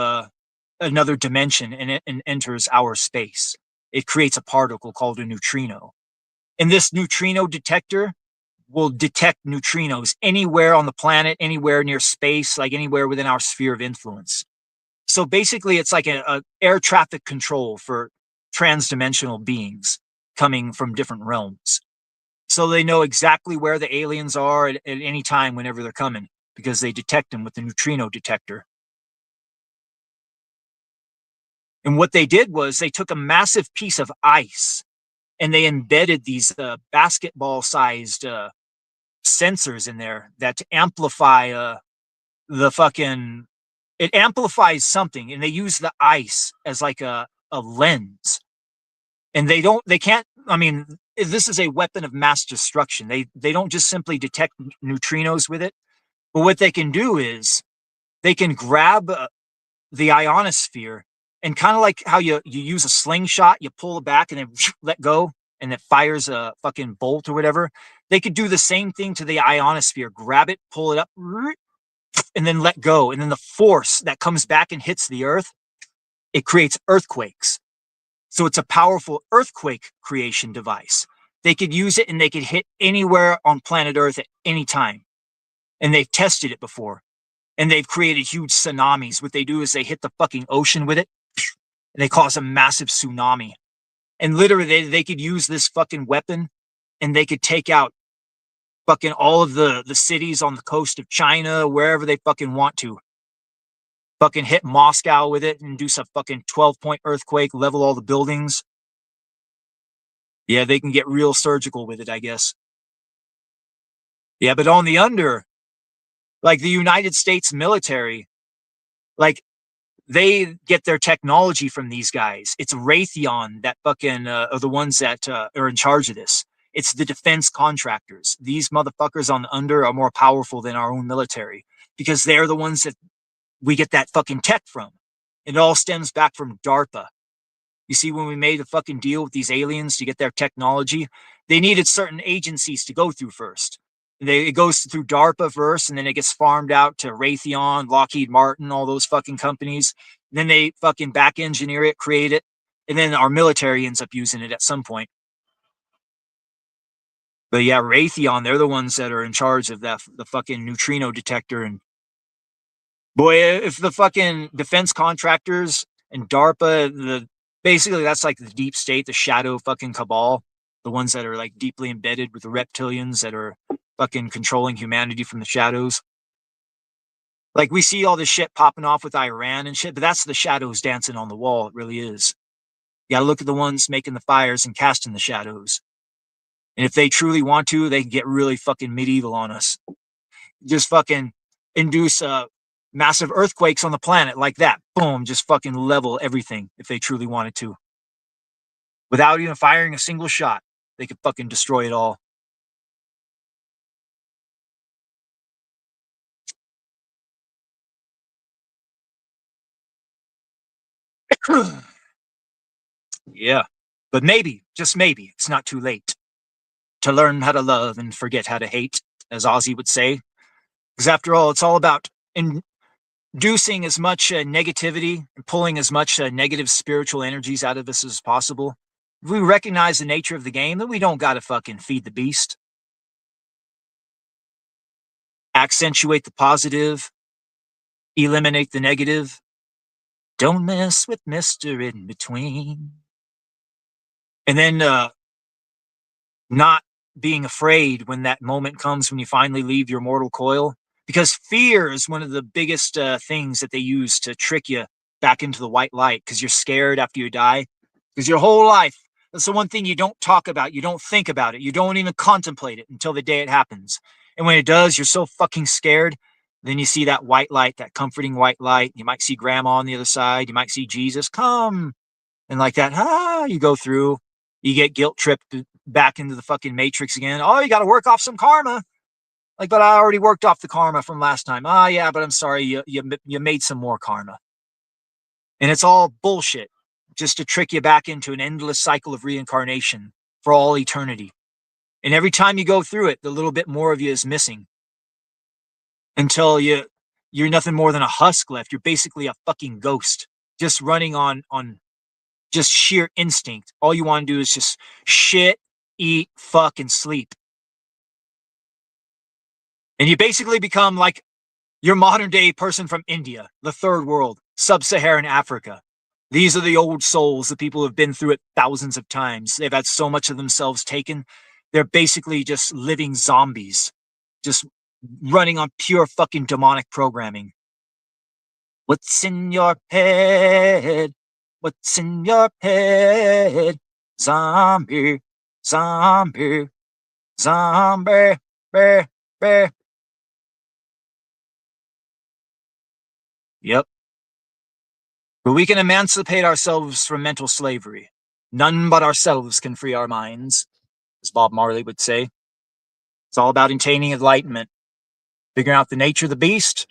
another dimension and enters our space. It creates a particle called a neutrino. And this neutrino detector will detect neutrinos anywhere on the planet, anywhere near space, like anywhere within our sphere of influence. So basically, it's like a air traffic control for transdimensional beings coming from different realms. So they know exactly where the aliens are at any time whenever they're coming, because they detect them with the neutrino detector. And what they did was they took a massive piece of ice and they embedded these basketball-sized sensors in there that amplify the fucking it amplifies something, and they use the ice as like a lens. And they can't, I mean, this is a weapon of mass destruction. They don't just simply detect neutrinos with it, but what they can do is they can grab the ionosphere, and kind of like how you use a slingshot, you pull it back and then let go and it fires a fucking bolt or whatever. They could do the same thing to the ionosphere, grab it, pull it up, and then let go. And then the force that comes back and hits the earth, it creates earthquakes. So it's a powerful earthquake creation device. They could use it and they could hit anywhere on planet Earth at any time. And they've tested it before. And they've created huge tsunamis. What they do is they hit the fucking ocean with it, and they cause a massive tsunami. And literally, they could use this fucking weapon, and they could take out fucking all of the cities on the coast of China, wherever they fucking want to. Fucking hit Moscow with it and do some fucking 12-point earthquake, level all the buildings. Yeah, they can get real surgical with it, I guess. Yeah, but on the under, like the United States military, like they get their technology from these guys. It's Raytheon that fucking are the ones that are in charge of this. It's the defense contractors. These motherfuckers on the under are more powerful than our own military, because they're the ones that we get that fucking tech from. It all stems back from DARPA. You see, when we made a fucking deal with these aliens to get their technology, they needed certain agencies to go through first. It goes through DARPA first, and then it gets farmed out to Raytheon, Lockheed Martin, all those fucking companies. Then they fucking back engineer it, create it, and then our military ends up using it at some point. But yeah, Raytheon, they're the ones that are in charge of the fucking neutrino detector. And boy, if the fucking defense contractors and DARPA, basically that's like the deep state, the shadow fucking cabal, the ones that are like deeply embedded with the reptilians that are fucking controlling humanity from the shadows. Like we see all this shit popping off with Iran and shit, but that's the shadows dancing on the wall. It really is. You gotta look at the ones making the fires and casting the shadows. And if they truly want to, they can get really fucking medieval on us. Just fucking induce massive earthquakes on the planet like that. Boom, just fucking level everything if they truly wanted to. Without even firing a single shot, they could fucking destroy it all. Yeah. But maybe, just maybe, it's not too late to learn how to love and forget how to hate, as Ozzy would say. Because after all, it's all about inducing as much negativity and pulling as much negative spiritual energies out of us as possible. If we recognize the nature of the game, then we don't gotta fucking feed the beast. Accentuate the positive, eliminate the negative. Don't mess with Mr. In Between. And then not being afraid when that moment comes when you finally leave your mortal coil. Because fear is one of the biggest things that they use to trick you back into the white light, because you're scared after you die. Because your whole life, that's the one thing you don't talk about. You don't think about it. You don't even contemplate it until the day it happens. And when it does, you're so fucking scared. Then you see that white light, that comforting white light. You might see grandma on the other side. You might see Jesus come. And like that, you go through. You get guilt tripped back into the fucking matrix again. Oh, you got to work off some karma. Like, but I already worked off the karma from last time. Yeah, but I'm sorry, you made some more karma. And it's all bullshit, just to trick you back into an endless cycle of reincarnation for all eternity. And every time you go through it, the little bit more of you is missing, until you you're nothing more than a husk left. You're basically a fucking ghost, just running on just sheer instinct. All you want to do is just shit, eat, fuck, and sleep. And you basically become like your modern day person from India, the third world, sub-Saharan Africa. These are the old souls, the people who have been through it thousands of times. They've had so much of themselves taken. They're basically just living zombies, just running on pure fucking demonic programming. What's in your head? What's in your head? Zombie, zombie, zombie, bear, bear. Yep. But we can emancipate ourselves from mental slavery. None but ourselves can free our minds, as Bob Marley would say. It's all about attaining enlightenment, figuring out the nature of the beast,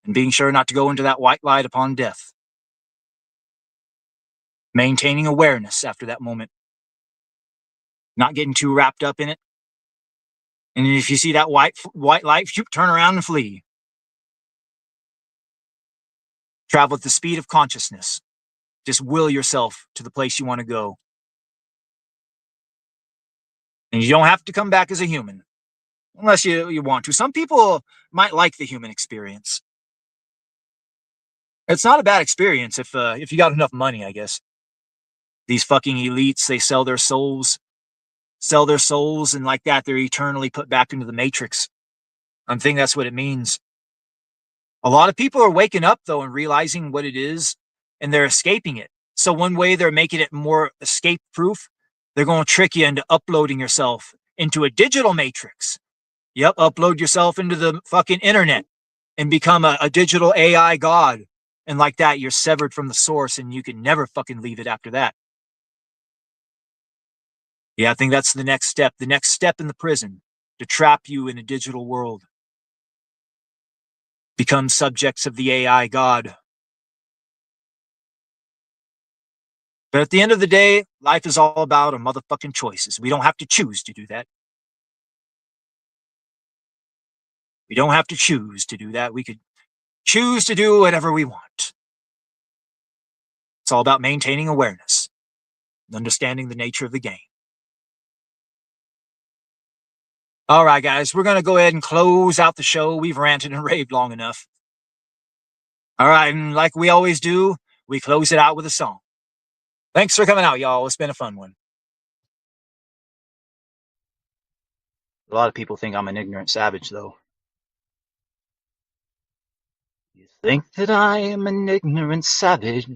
and being sure not to go into that white light upon death. Maintaining awareness after that moment. Not getting too wrapped up in it. And if you see that white light, turn around and flee. Travel at the speed of consciousness. Just will yourself to the place you want to go. And you don't have to come back as a human. Unless you want to. Some people might like the human experience. It's not a bad experience if you got enough money, I guess. These fucking elites, they sell their souls, and like that, they're eternally put back into the matrix. I think that's what it means. A lot of people are waking up, though, and realizing what it is, and they're escaping it. So one way they're making it more escape-proof, they're going to trick you into uploading yourself into a digital matrix. Yep, upload yourself into the fucking internet and become a digital AI god. And like that, you're severed from the source, and you can never fucking leave it after that. Yeah, I think that's the next step. The next step in the prison, to trap you in a digital world. Become subjects of the AI god. But at the end of the day, life is all about our motherfucking choices. We don't have to choose to do that. We don't have to choose to do that. We could choose to do whatever we want. It's all about maintaining awareness and understanding the nature of the game. All right, guys, we're going to go ahead and close out the show. We've ranted and raved long enough. All right, and like we always do, we close it out with a song. Thanks for coming out, y'all. It's been a fun one. A lot of people think I'm an ignorant savage, though. You think that I am an ignorant savage,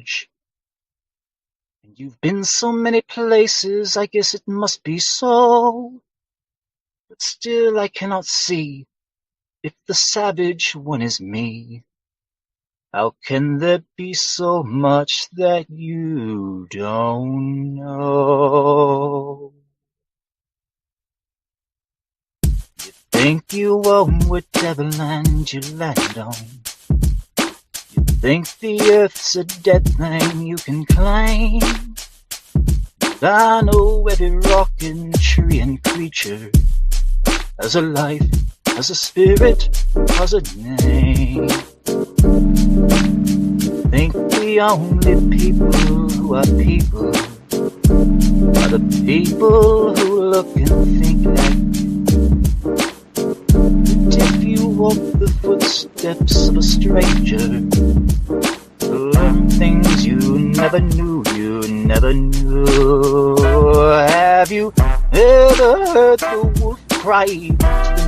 and you've been so many places, I guess it must be so. But still I cannot see if the savage one is me. How can there be so much that you don't know? You think you own whatever land you land on. You think the earth's a dead thing you can claim. But I know every rock and tree and creature has a life, has a spirit, has a name. Think the only people who are people are the people who look and think like you. But if you walk the footsteps of a stranger, you'll learn things you never knew, Have you ever heard the wolf cry to the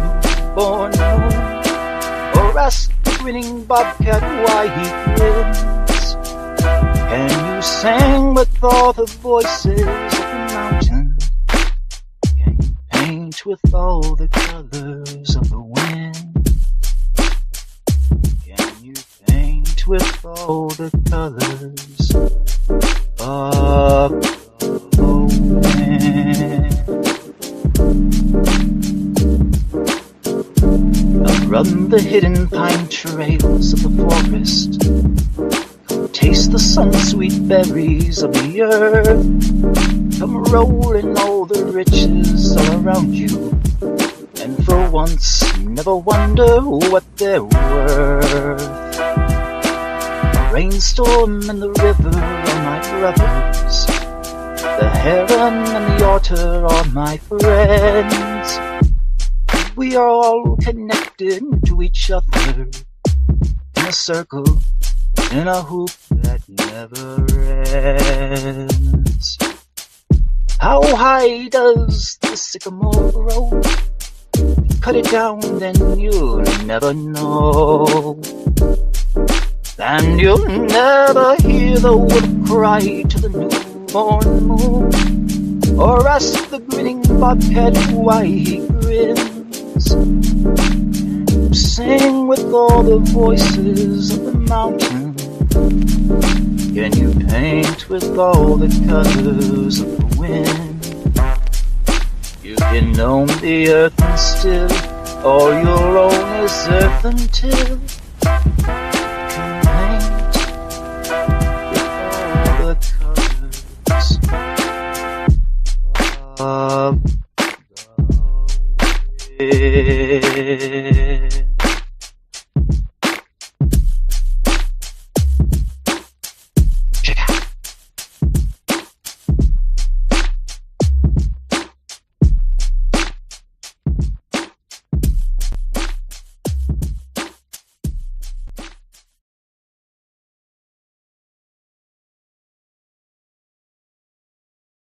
newborn moon? Or ask the grinning bobcat why he grins? Can you sing with all the voices of the mountain? Can you paint with all the colors of the wind? Can you paint with all the colors of the wind? I'll run the hidden pine trails of the forest. Come taste the sun-sweet berries of the earth. Come roll in all the riches all around you. And for for once never wonder what they're worth. The rainstorm and the river are my brothers. The heron and the otter are my friends. We are all connected to each other in a circle, in a hoop that never ends. How high does the sycamore grow? Cut it down, then you'll never know. And you'll never hear the wolf cry to the newborn moon, or ask the grinning bobcat why he grins. Sing with all the voices of the mountain. Can you paint with all the colors of the wind? You can own the earth and still all you'll own is earth until